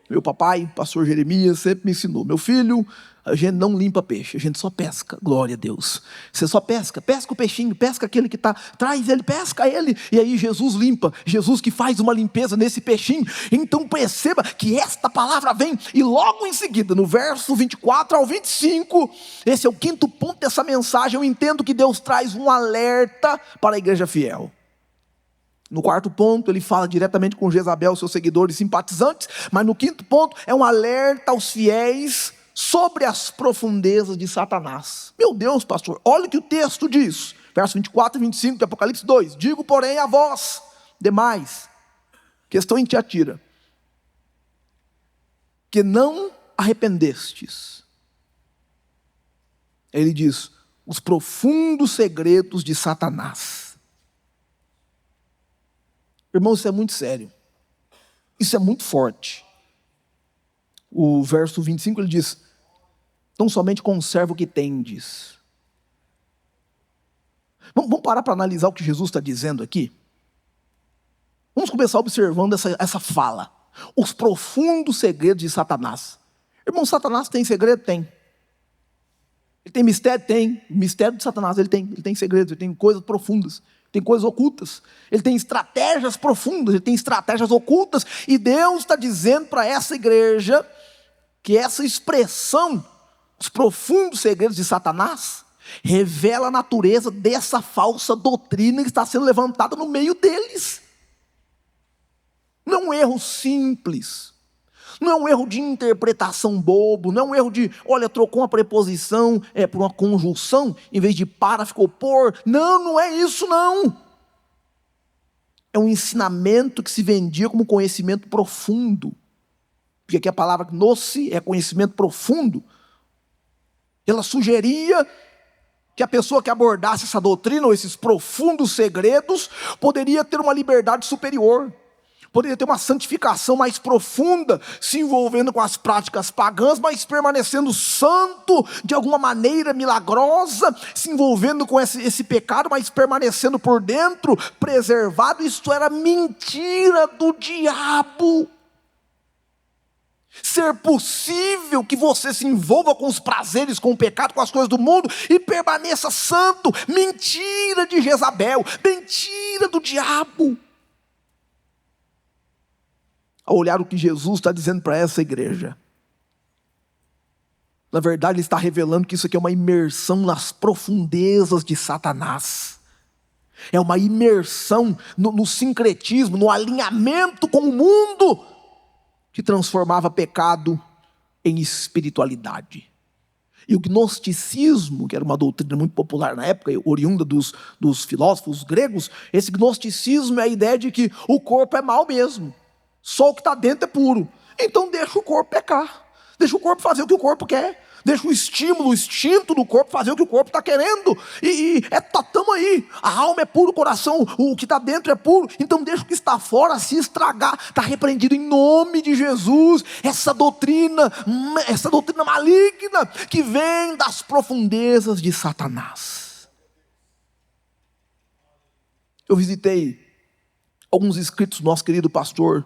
Meu papai, pastor Jeremias, sempre me ensinou: meu filho, a gente não limpa peixe, a gente só pesca. Glória a Deus. Você só pesca o peixinho, pesca aquele que está, traz ele, pesca ele, e aí Jesus limpa, Jesus que faz uma limpeza nesse peixinho. Então perceba que esta palavra vem, e logo em seguida, no verso 24 ao 25, esse é o quinto ponto dessa mensagem. Eu entendo que Deus traz um alerta para a igreja fiel. No quarto ponto, ele fala diretamente com Jezabel, seus seguidores e simpatizantes. Mas no quinto ponto, é um alerta aos fiéis sobre as profundezas de Satanás. Meu Deus, pastor, olha o que o texto diz. Verso 24 e 25 de Apocalipse 2. Digo, porém, a vós, demais, que estão em Tiatira, que não arrependestes. Ele diz: os profundos segredos de Satanás. Irmão, isso é muito sério. Isso é muito forte. O verso 25 ele diz: então somente conserva o que tendes. Vamos parar para analisar o que Jesus está dizendo aqui? Vamos começar observando essa fala. Os profundos segredos de Satanás. Irmão, Satanás tem segredo? Tem. Ele tem mistério? Tem. O mistério de Satanás, ele tem segredos, ele tem coisas profundas. tem coisas ocultas, ele tem estratégias profundas, ele tem estratégias ocultas, e Deus está dizendo para essa igreja que essa expressão, os profundos segredos de Satanás, revela a natureza dessa falsa doutrina que está sendo levantada no meio deles. Não é um erro simples, não é um erro de interpretação bobo, não é um erro de, olha, trocou uma preposição por uma conjunção, em vez de para ficou por. Não, não é isso não. É um ensinamento que se vendia como conhecimento profundo, porque aqui a palavra gnosi é conhecimento profundo. Ela sugeria que a pessoa que abordasse essa doutrina, ou esses profundos segredos, poderia ter uma liberdade superior, poderia ter uma santificação mais profunda, se envolvendo com as práticas pagãs, mas permanecendo santo de alguma maneira milagrosa, se envolvendo com esse pecado, mas permanecendo por dentro, preservado. Isto era mentira do diabo. Ser possível que você se envolva com os prazeres, com o pecado, com as coisas do mundo e permaneça santo. Mentira de Jezabel, mentira do diabo. Ao olhar o que Jesus está dizendo para essa igreja, na verdade ele está revelando que isso aqui é uma imersão nas profundezas de Satanás. É uma imersão no sincretismo, no alinhamento com o mundo, que transformava pecado em espiritualidade. E o gnosticismo, que era uma doutrina muito popular na época, oriunda dos filósofos gregos, esse gnosticismo é a ideia de que o corpo é mau mesmo, só o que está dentro é puro. Então deixa o corpo pecar, deixa o corpo fazer o que o corpo quer, deixa o estímulo, o instinto do corpo fazer o que o corpo está querendo, estamos aí, a alma é pura, o coração, o que está dentro é puro, então deixa o que está fora se estragar. Está repreendido em nome de Jesus, essa doutrina maligna, que vem das profundezas de Satanás. Eu visitei alguns escritos do nosso querido pastor,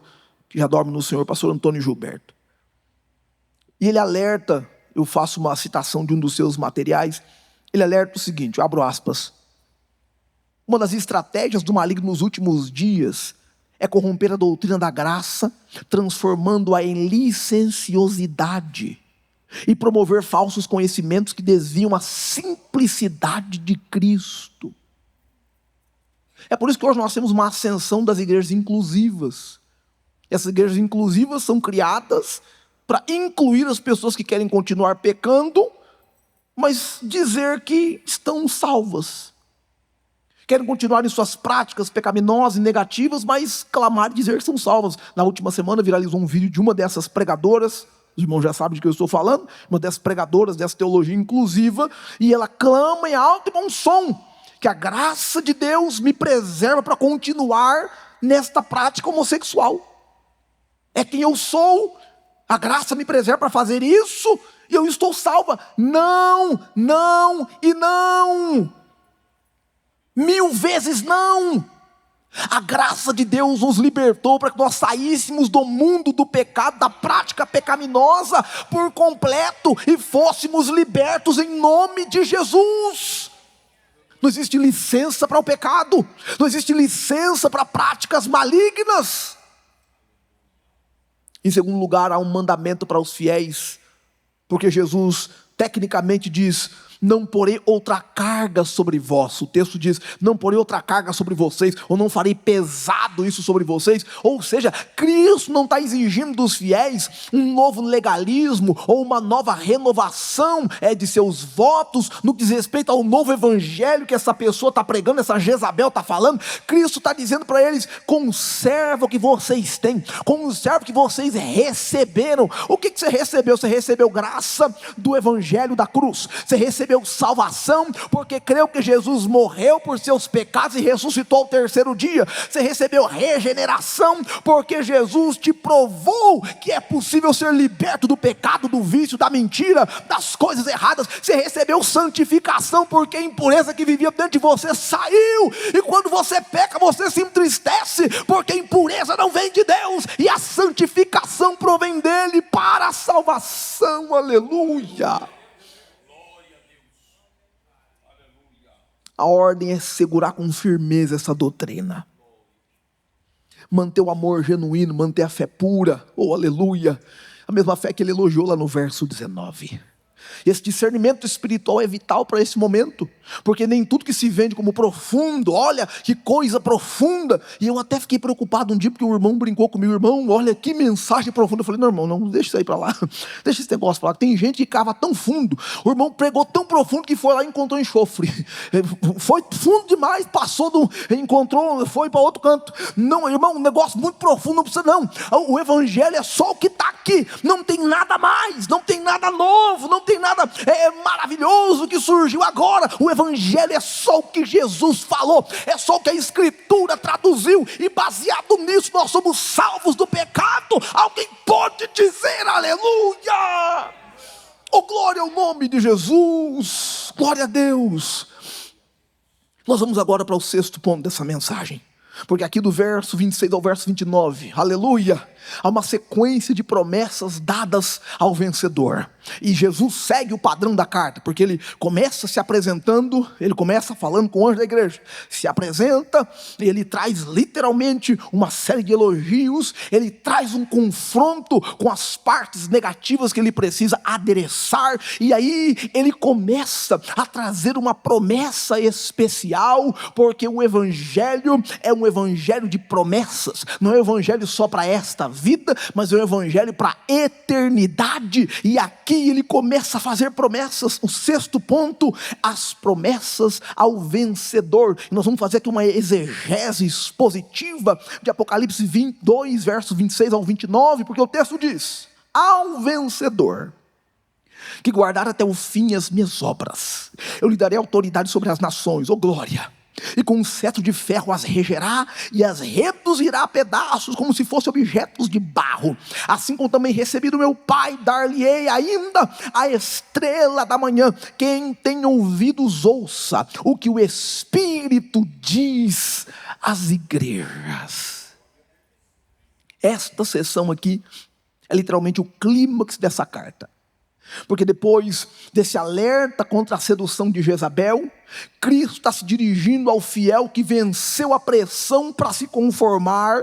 que já dorme no Senhor, pastor Antônio Gilberto, e ele alerta. Eu faço uma citação de um dos seus materiais. Ele alerta o seguinte, eu abro aspas: uma das estratégias do maligno nos últimos dias é corromper a doutrina da graça, transformando-a em licenciosidade, e promover falsos conhecimentos que desviam a simplicidade de Cristo. É por isso que hoje nós temos uma ascensão das igrejas inclusivas. Essas igrejas inclusivas são criadas para incluir as pessoas que querem continuar pecando, mas dizer que estão salvas. Querem continuar em suas práticas pecaminosas e negativas, mas clamar e dizer que são salvas. Na última semana viralizou um vídeo de uma dessas pregadoras, os irmãos já sabem de que eu estou falando, uma dessas pregadoras dessa teologia inclusiva, e ela clama em alto e bom som que a graça de Deus me preserva para continuar nesta prática homossexual. É quem eu sou, a graça me preserva para fazer isso, e eu estou salva. Não, não e não. 1000 vezes não. A graça de Deus nos libertou para que nós saíssemos do mundo do pecado, da prática pecaminosa por completo, e fôssemos libertos em nome de Jesus. Não existe licença para o pecado, não existe licença para práticas malignas. Em segundo lugar, há um mandamento para os fiéis, porque Jesus tecnicamente diz: não porei outra carga sobre vós. O texto diz: não porei outra carga sobre vocês, ou não farei pesado isso sobre vocês. Ou seja, Cristo não está exigindo dos fiéis um novo legalismo, ou uma nova renovação de seus votos, no que diz respeito ao novo evangelho que essa pessoa está pregando, essa Jezabel está falando. Cristo está dizendo para eles: conserva o que vocês têm, conserva o que vocês receberam. O que você recebeu? Você recebeu graça do evangelho da cruz, você recebeu salvação porque creu que Jesus morreu por seus pecados e ressuscitou ao terceiro dia. Você recebeu regeneração porque Jesus te provou que é possível ser liberto do pecado, do vício, da mentira, das coisas erradas. Você recebeu santificação porque a impureza que vivia dentro de você saiu, e quando você peca você se entristece porque a impureza não vem de Deus e a santificação provém dele para a salvação. Aleluia. A ordem é segurar com firmeza essa doutrina. Manter o amor genuíno, manter a fé pura. Oh, aleluia. A mesma fé que ele elogiou lá no verso 19. Esse discernimento espiritual é vital para esse momento, porque nem tudo que se vende como profundo, olha que coisa profunda. E eu até fiquei preocupado um dia, porque o irmão brincou comigo: irmão, olha que mensagem profunda. Eu falei: não, irmão, não, deixa isso aí para lá, deixa esse negócio para lá. Tem gente que cava tão fundo. O irmão pregou tão profundo que foi lá e encontrou enxofre. Foi fundo demais, encontrou, foi para outro canto. Não, irmão, um negócio muito profundo, não precisa não. O evangelho é só o que está aqui, não tem nada mais, não tem nada novo, não tem nada maravilhoso que surgiu agora. O evangelho é só o que Jesus falou, é só o que a escritura traduziu, e baseado nisso nós somos salvos do pecado. Alguém pode dizer aleluia? Oh, glória ao nome de Jesus, glória a Deus. Nós vamos agora para o sexto ponto dessa mensagem, porque aqui do verso 26 ao verso 29, aleluia, há uma sequência de promessas dadas ao vencedor. E Jesus segue o padrão da carta, porque ele começa se apresentando, ele começa falando com o anjo da igreja, se apresenta, ele traz literalmente uma série de elogios, ele traz um confronto com as partes negativas que ele precisa adereçar, e aí ele começa a trazer uma promessa especial, porque o evangelho é um evangelho de promessas, não é um evangelho só para esta vida, mas é um evangelho para a eternidade. E aqui ele começa a fazer promessas. O sexto ponto, as promessas ao vencedor. E nós vamos fazer aqui uma exegese expositiva de Apocalipse 22, versos 26 ao 29, porque o texto diz: ao vencedor que guardar até o fim as minhas obras, eu lhe darei autoridade sobre as nações, oh glória, e com um cetro de ferro as regerá e as reduzirá a pedaços, como se fossem objetos de barro. Assim como também recebi do meu Pai, dar-lhe-ei ainda a estrela da manhã. Quem tem ouvidos ouça o que o Espírito diz às igrejas. Esta sessão aqui é literalmente o clímax dessa carta, porque depois desse alerta contra a sedução de Jezabel, Cristo está se dirigindo ao fiel que venceu a pressão para se conformar.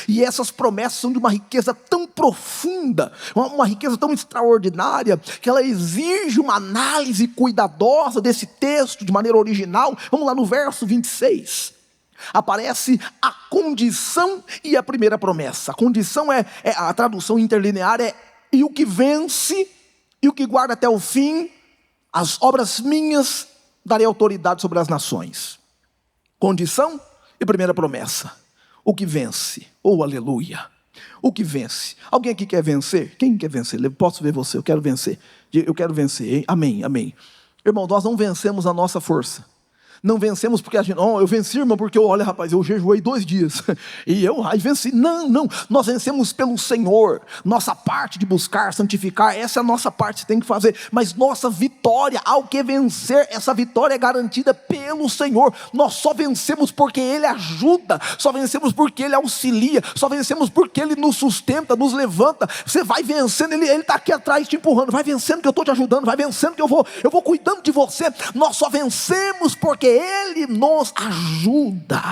E essas promessas são de uma riqueza tão profunda, uma riqueza tão extraordinária, que ela exige uma análise cuidadosa desse texto de maneira original. Vamos lá no verso 26. Aparece a condição e a primeira promessa. A condição a tradução interlinear e o que vence e o que guarda até o fim as obras minhas, darei autoridade sobre as nações. Condição e primeira promessa. O que vence, oh aleluia, o que vence. Alguém aqui quer vencer? Quem quer vencer? Eu posso ver você, eu quero vencer, hein? Amém, amém. Irmão, nós não vencemos a nossa força. Não vencemos porque a gente, eu venci, irmão, porque olha, rapaz, eu jejuei 2 dias e eu venci. Não, nós vencemos pelo Senhor. Nossa parte de buscar, santificar, essa é a nossa parte que tem que fazer. Mas nossa vitória, ao que vencer, essa vitória é garantida pelo Senhor. Nós só vencemos porque Ele ajuda, só vencemos porque Ele auxilia, só vencemos porque Ele nos sustenta, nos levanta. Você vai vencendo, Ele está aqui atrás te empurrando. Vai vencendo que eu estou te ajudando, vai vencendo que eu vou cuidando de você. Nós só vencemos porque Ele nos ajuda.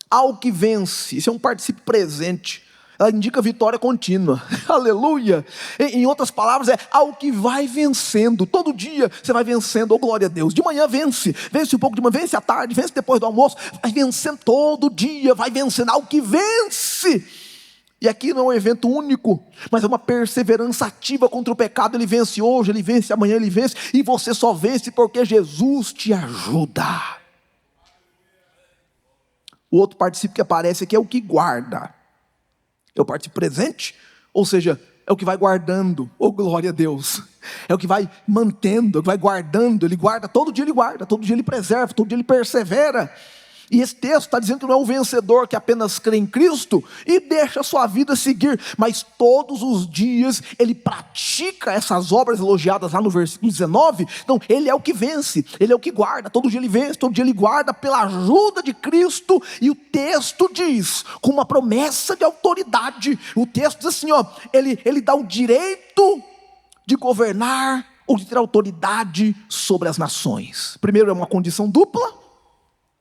Ao que vence, isso é um particípio presente, ela indica vitória contínua, aleluia. Em outras palavras, ao que vai vencendo, todo dia você vai vencendo, oh glória a Deus. De manhã vence um pouco de manhã, vence à tarde, vence depois do almoço, vai vencendo todo dia, vai vencendo, ao que vence. E aqui não é um evento único, mas é uma perseverança ativa contra o pecado. Ele vence hoje, ele vence amanhã, ele vence. E você só vence porque Jesus te ajuda. O outro particípio que aparece aqui é o que guarda. É o particípio presente, ou seja, é o que vai guardando. Oh glória a Deus. É o que vai mantendo, é o que vai guardando. Ele guarda, todo dia ele preserva, todo dia ele persevera. E esse texto está dizendo que não é um vencedor que apenas crê em Cristo e deixa a sua vida seguir, mas todos os dias ele pratica essas obras elogiadas lá no versículo 19. Então ele é o que vence, ele é o que guarda, todo dia ele vence, todo dia ele guarda pela ajuda de Cristo. E o texto diz, com uma promessa de autoridade, o texto diz assim, ele dá o direito de governar ou de ter autoridade sobre as nações. Primeiro, é uma condição dupla.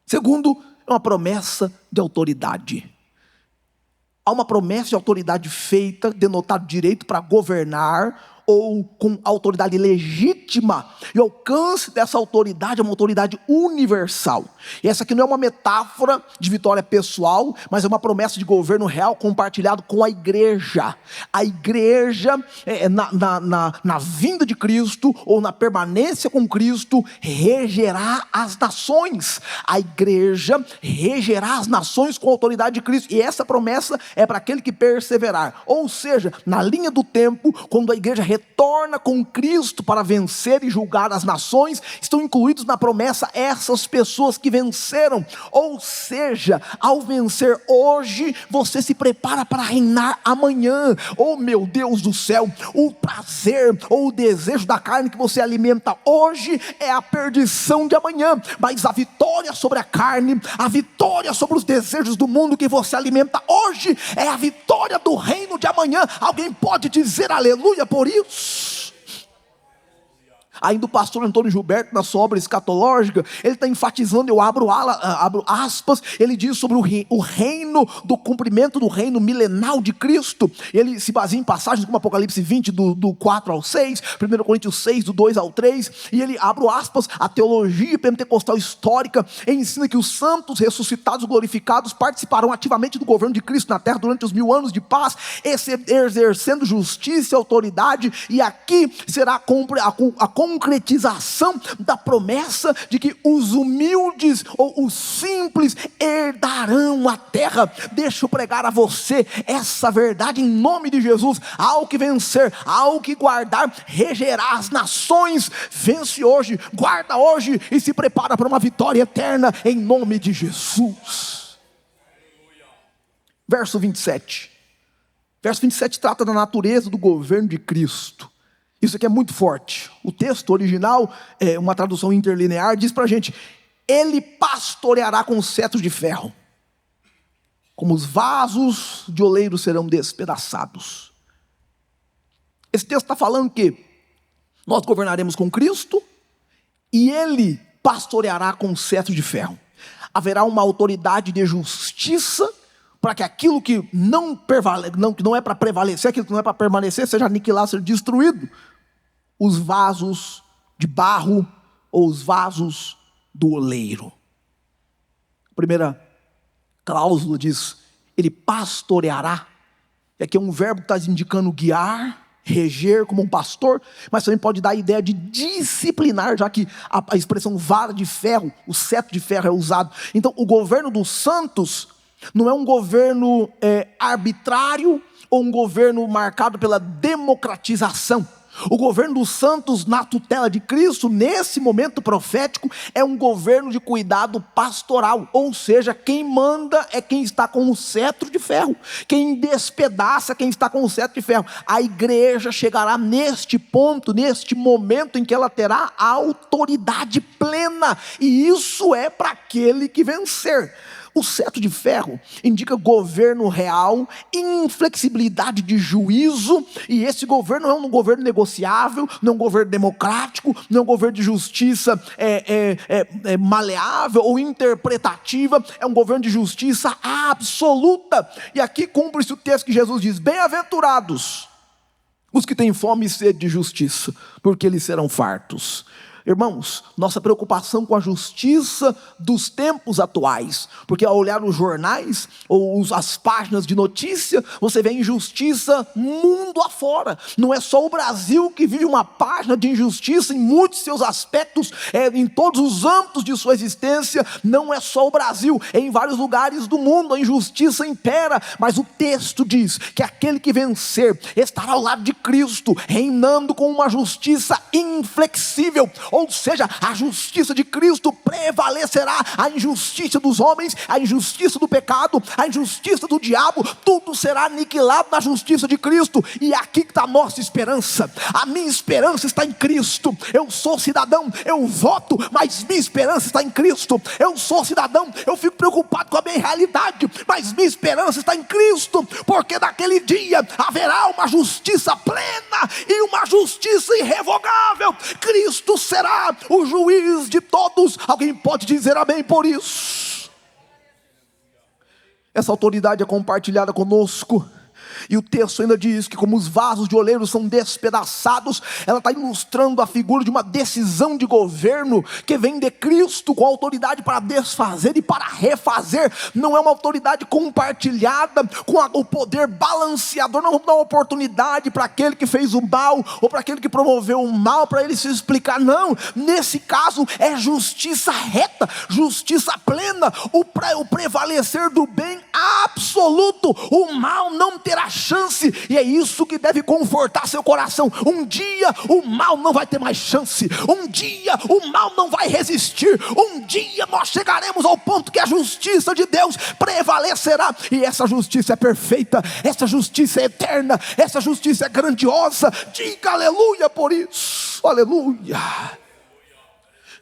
Segundo, é uma promessa de autoridade. Há uma promessa de autoridade feita, denotado direito para governar, ou com autoridade legítima, e o alcance dessa autoridade é uma autoridade universal. E essa aqui não é uma metáfora de vitória pessoal, mas é uma promessa de governo real compartilhado com a igreja. A igreja, na vinda de Cristo, ou na permanência com Cristo, regerá as nações. A igreja regerá as nações com a autoridade de Cristo, e essa promessa é para aquele que perseverar. Ou seja, na linha do tempo, quando a igreja retorna com Cristo para vencer e julgar as nações, estão incluídos na promessa essas pessoas que venceram. Ou seja, ao vencer hoje, você se prepara para reinar amanhã. Oh meu Deus do céu, o prazer ou o desejo da carne que você alimenta hoje é a perdição de amanhã, mas a vitória sobre a carne, a vitória sobre os desejos do mundo que você alimenta hoje, é a vitória do reino de amanhã. Alguém pode dizer aleluia por isso? Ainda o pastor Antônio Gilberto, na sua obra escatológica, ele está enfatizando, eu abro aspas, ele diz sobre o reino, do cumprimento do reino milenal de Cristo. Ele se baseia em passagens como Apocalipse 20, do 4 ao 6, 1 Coríntios 6, do 2 ao 3, e ele, abro aspas, a teologia pentecostal histórica ensina que os santos ressuscitados glorificados participarão ativamente do governo de Cristo na terra durante os 1000 anos de paz, exercendo justiça e autoridade, e aqui será a concretização da promessa de que os humildes ou os simples herdarão a terra. Deixa eu pregar a você essa verdade em nome de Jesus. Ao que vencer, ao que guardar, regerá as nações. Vence hoje, guarda hoje e se prepara para uma vitória eterna em nome de Jesus. Verso 27. Verso 27 trata da natureza do governo de Cristo. Isso aqui é muito forte. O texto original, uma tradução interlinear, diz para a gente: ele pastoreará com cetro de ferro, como os vasos de oleiro serão despedaçados. Esse texto está falando que nós governaremos com Cristo e ele pastoreará com cetro de ferro. Haverá uma autoridade de justiça para que aquilo que não é para prevalecer, aquilo que não é para permanecer, seja aniquilado, seja destruído. Os vasos de barro ou os vasos do oleiro. A primeira cláusula diz: ele pastoreará. E aqui é um verbo que está indicando guiar, reger como um pastor, mas também pode dar a ideia de disciplinar, já que a expressão vara de ferro, o cetro de ferro é usado. Então o governo dos santos não é um governo arbitrário ou um governo marcado pela democratização. O governo dos santos na tutela de Cristo, nesse momento profético, é um governo de cuidado pastoral. Ou seja, quem manda é quem está com o cetro de ferro. Quem despedaça é quem está com o cetro de ferro. A igreja chegará neste ponto, neste momento em que ela terá a autoridade plena. E isso é para aquele que vencer. O cetro de ferro indica governo real, inflexibilidade de juízo, e esse governo não é um governo negociável, não é um governo democrático, não é um governo de justiça maleável ou interpretativa, é um governo de justiça absoluta. E aqui cumpre-se o texto que Jesus diz: bem-aventurados os que têm fome e sede de justiça, porque eles serão fartos. Irmãos, nossa preocupação com a justiça dos tempos atuais, porque ao olhar os jornais ou as páginas de notícia, você vê injustiça mundo afora. Não é só o Brasil que vive uma página de injustiça em muitos seus aspectos, em todos os âmbitos de sua existência. Não é só o Brasil, em vários lugares do mundo a injustiça impera, mas o texto diz que aquele que vencer estará ao lado de Cristo, reinando com uma justiça inflexível. Ou seja, a justiça de Cristo prevalecerá. A injustiça dos homens, a injustiça do pecado, a injustiça do diabo, tudo será aniquilado na justiça de Cristo. E aqui está a nossa esperança. A minha esperança está em Cristo. Eu sou cidadão, eu voto, mas minha esperança está em Cristo. Eu sou cidadão, eu fico preocupado com a minha realidade, mas minha esperança está em Cristo, porque naquele dia haverá uma justiça plena e uma justiça irrevogável. Cristo será o juiz de todos. Alguém pode dizer amém por isso? Essa autoridade é compartilhada conosco. E o texto ainda diz que como os vasos de oleiro são despedaçados, ela está ilustrando a figura de uma decisão de governo que vem de Cristo, com autoridade para desfazer e para refazer. Não é uma autoridade compartilhada com o poder balanceador. Não vamos dar uma oportunidade para aquele que fez o mal, ou para aquele que promoveu o mal, para ele se explicar. Não, nesse caso é justiça reta, justiça plena, o prevalecer do bem absoluto. O mal não terá chance, e é isso que deve confortar seu coração. Um dia o mal não vai ter mais chance, um dia o mal não vai resistir, um dia nós chegaremos ao ponto que a justiça de Deus prevalecerá, e essa justiça é perfeita, essa justiça é eterna, essa justiça é grandiosa. Diga aleluia por isso, aleluia.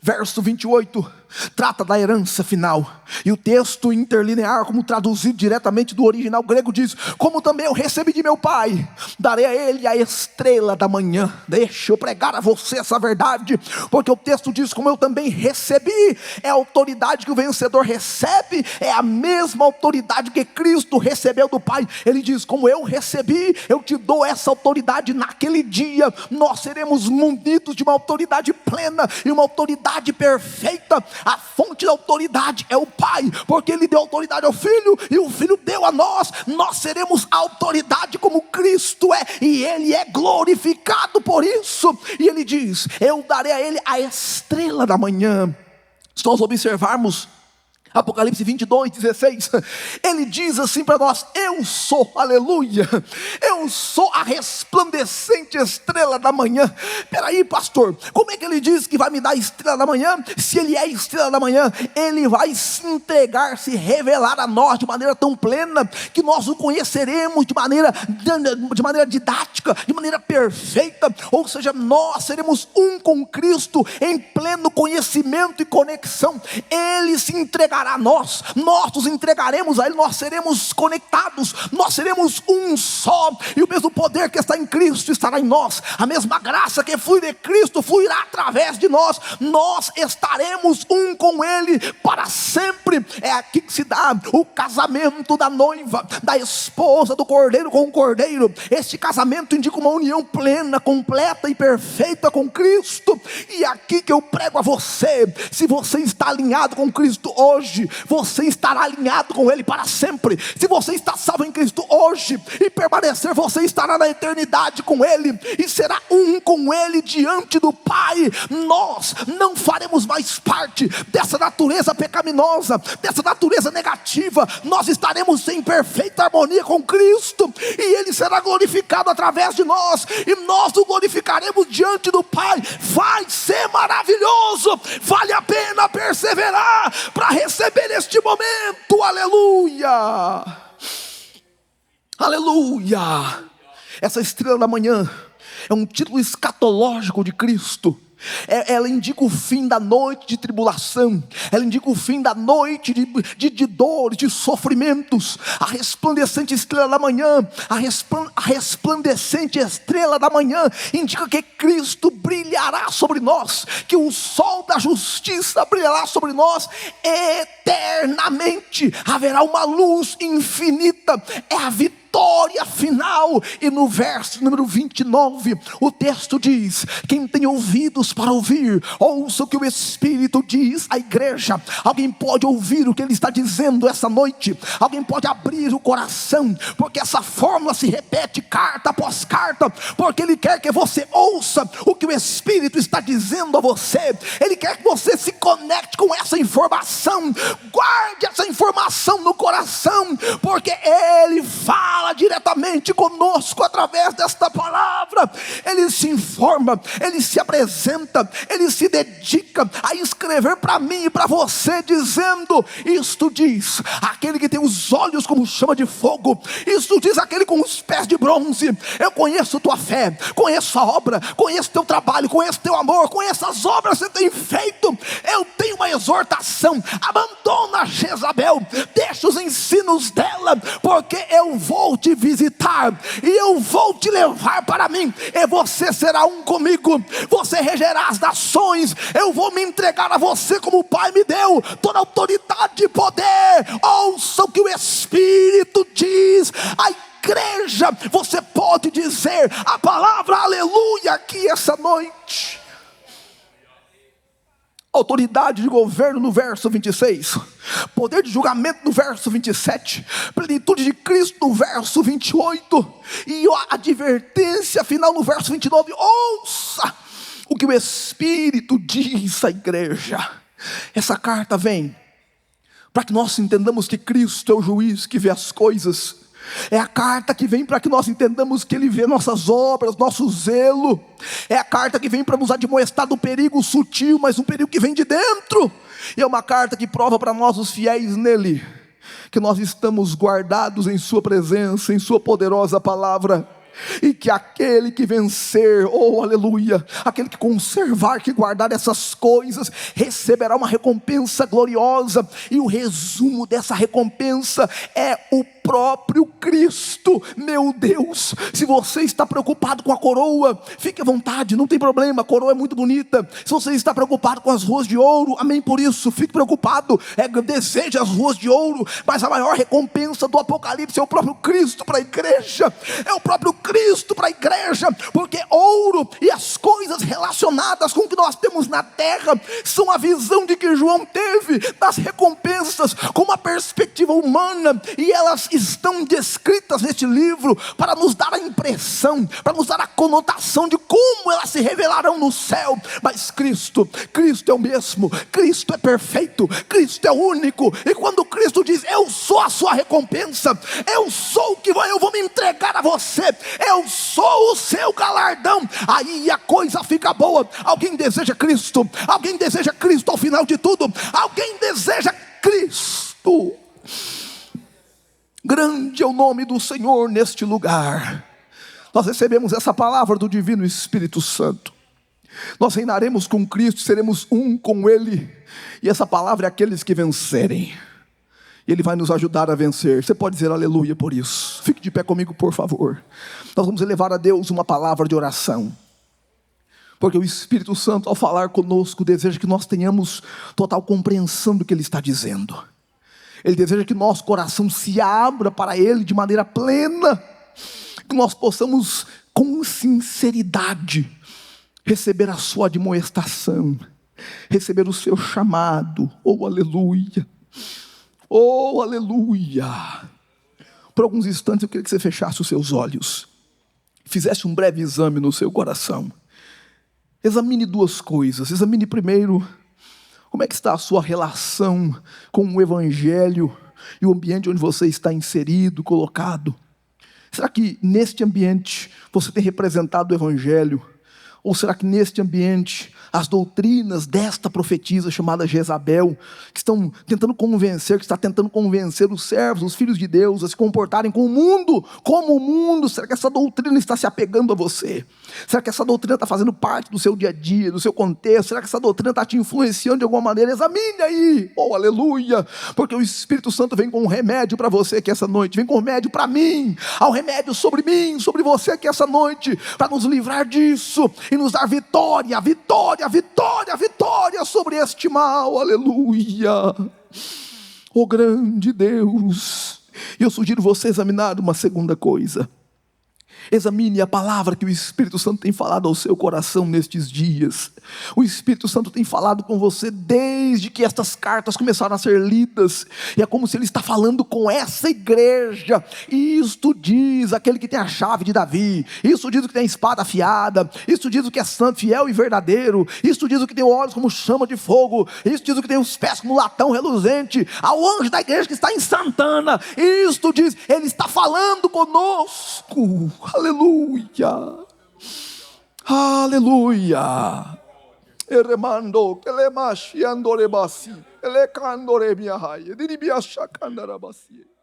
Verso 28 trata da herança final, e o texto interlinear, como traduzido diretamente do original grego, diz: como também eu recebi de meu pai, darei a ele a estrela da manhã. Deixa eu pregar a você essa verdade, porque o texto diz: como eu também recebi. É a autoridade que o vencedor recebe, é a mesma autoridade que Cristo recebeu do Pai. Ele diz: como eu recebi, eu te dou essa autoridade. Naquele dia nós seremos munidos de uma autoridade plena e uma autoridade perfeita. A fonte da autoridade é o Pai, porque Ele deu autoridade ao Filho, e o Filho deu a nós. Nós seremos autoridade como Cristo é, e Ele é glorificado por isso. E Ele diz: eu darei a Ele a estrela da manhã. Se nós observarmos Apocalipse 22, 16, ele diz assim para nós: eu sou, aleluia, eu sou a resplandecente estrela da manhã. Peraí, pastor, como é que ele diz que vai me dar a estrela da manhã? Se ele é a estrela da manhã, ele vai se entregar, se revelar a nós de maneira tão plena, que nós o conheceremos de maneira didática, de maneira perfeita. Ou seja, nós seremos um com Cristo em pleno conhecimento e conexão. Ele se entregará a nós nos entregaremos a Ele, nós seremos conectados, nós seremos um só, e o mesmo poder que está em Cristo estará em nós, a mesma graça que flui de Cristo fluirá através de nós. Nós estaremos um com Ele para sempre. É aqui que se dá o casamento da noiva, da esposa do cordeiro com o cordeiro. Este casamento indica uma união plena, completa e perfeita com Cristo. E é aqui que eu prego a você: se você está alinhado com Cristo hoje, você estará alinhado com Ele para sempre. Se você está salvo em Cristo hoje e permanecer, você estará na eternidade com Ele, e será um com Ele diante do Pai. Nós não faremos mais parte dessa natureza pecaminosa, dessa natureza negativa. Nós estaremos em perfeita harmonia com Cristo, e Ele será glorificado através de nós, e nós o glorificaremos diante do Pai. Vai ser maravilhoso, vale a pena perseverar para receber este momento, aleluia, aleluia. Essa estrela da manhã é um título escatológico de Cristo. Ela indica o fim da noite de tribulação, ela indica o fim da noite de dores, de sofrimentos. A resplandecente estrela da manhã, a resplandecente estrela da manhã indica que Cristo brilhará sobre nós, que o sol da justiça brilhará sobre nós eternamente. Haverá uma luz infinita, é a vitória final. E no verso número 29, o texto diz: quem tem ouvidos para ouvir, ouça o que o Espírito diz à igreja. Alguém pode ouvir o que ele está dizendo essa noite? Alguém pode abrir o coração? Porque essa fórmula se repete carta após carta, porque ele quer que você ouça o que o Espírito está dizendo a você. Ele quer que você se conecte com essa informação. Guarde essa informação no coração, porque ele fala fala diretamente conosco através desta palavra. Ele se informa, ele se apresenta, ele se dedica a escrever para mim e para você, dizendo: isto diz aquele que tem os olhos como chama de fogo, isto diz aquele com os pés de bronze. Eu conheço tua fé, conheço a obra, conheço teu trabalho, conheço teu amor, conheço as obras que você tem feito. Eu tenho uma exortação: abandona Jezabel, deixa os ensinos dela, porque eu vou te visitar e eu vou te levar para mim, e você será um comigo. Você regerá as nações, eu vou me entregar a você como o Pai me deu, toda autoridade e poder. Ouça o que o Espírito diz à igreja. Você pode dizer a palavra aleluia aqui essa noite. Autoridade de governo no verso 26, poder de julgamento no verso 27, plenitude de Cristo no verso 28, e a advertência final no verso 29. Ouça o que o Espírito diz à igreja. Essa carta vem para que nós entendamos que Cristo é o juiz que vê as coisas. É a carta que vem para que nós entendamos que Ele vê nossas obras, nosso zelo. É a carta que vem para nos admoestar do perigo sutil, mas um perigo que vem de dentro. E é uma carta que prova para nós, os fiéis nele, que nós estamos guardados em sua presença, em sua poderosa palavra. E que aquele que vencer, oh aleluia, aquele que conservar, que guardar essas coisas, receberá uma recompensa gloriosa. E o resumo dessa recompensa é o próprio Cristo. Meu Deus, se você está preocupado com a coroa, fique à vontade, não tem problema, a coroa é muito bonita. Se você está preocupado com as ruas de ouro, amém por isso, fique preocupado, deseje as ruas de ouro, mas a maior recompensa do Apocalipse é o próprio Cristo para a igreja. É o próprio Cristo para a igreja, porque ouro e as coisas relacionadas com o que nós temos na terra são a visão de que João teve das recompensas com uma perspectiva humana, e elas estão descritas neste livro para nos dar a impressão, para nos dar a conotação de como elas se revelarão no céu. Mas Cristo é o mesmo, Cristo é perfeito, Cristo é único. E quando Cristo diz: eu sou a sua recompensa, eu sou o que eu vou me entregar a você, eu sou o seu galardão, aí a coisa fica boa. Alguém deseja Cristo? Alguém deseja Cristo ao final de tudo? Alguém deseja Cristo? Grande é o nome do Senhor neste lugar. Nós recebemos essa palavra do Divino Espírito Santo. Nós reinaremos com Cristo, seremos um com Ele. E essa palavra é aqueles que vencerem. E Ele vai nos ajudar a vencer. Você pode dizer aleluia por isso. Fique de pé comigo, por favor. Nós vamos elevar a Deus uma palavra de oração. Porque o Espírito Santo, ao falar conosco, deseja que nós tenhamos total compreensão do que Ele está dizendo. Ele deseja que nosso coração se abra para Ele de maneira plena. Que nós possamos, com sinceridade, receber a sua admoestação, receber o seu chamado. Oh, aleluia! Oh, aleluia! Por alguns instantes eu queria que você fechasse os seus olhos, fizesse um breve exame no seu coração. Examine duas coisas. Examine primeiro, como é que está a sua relação com o Evangelho e o ambiente onde você está inserido, colocado. Será que neste ambiente você tem representado o Evangelho? Ou será que neste ambiente as doutrinas desta profetisa chamada Jezabel, que estão tentando convencer, que está tentando convencer os servos, os filhos de Deus, a se comportarem com o mundo, como o mundo, será que essa doutrina está se apegando a você? Será que essa doutrina está fazendo parte do seu dia a dia, do seu contexto? Será que essa doutrina está te influenciando de alguma maneira? Examine aí, oh aleluia, porque o Espírito Santo vem com um remédio para você aqui essa noite, vem com um remédio para mim, há um remédio sobre mim, sobre você aqui essa noite, para nos livrar disso e nos dar vitória, vitória, vitória, vitória sobre este mal, aleluia. Oh grande Deus. E eu sugiro você examinar uma segunda coisa. Examine a palavra que o Espírito Santo tem falado ao seu coração nestes dias. O Espírito Santo tem falado com você desde que estas cartas começaram a ser lidas. E é como se ele está falando com essa igreja. Isto diz aquele que tem a chave de Davi. Isso diz o que tem a espada afiada. Isso diz o que é santo, fiel e verdadeiro. Isso diz o que tem olhos como chama de fogo. Isso diz o que tem os pés como latão reluzente. Ao anjo da igreja que está em Santana. Isto diz, ele está falando conosco. Aleluia, aleluia. Eremando, kelemashi andorebasi, elekandoremiahai, diribiashakandarabasie.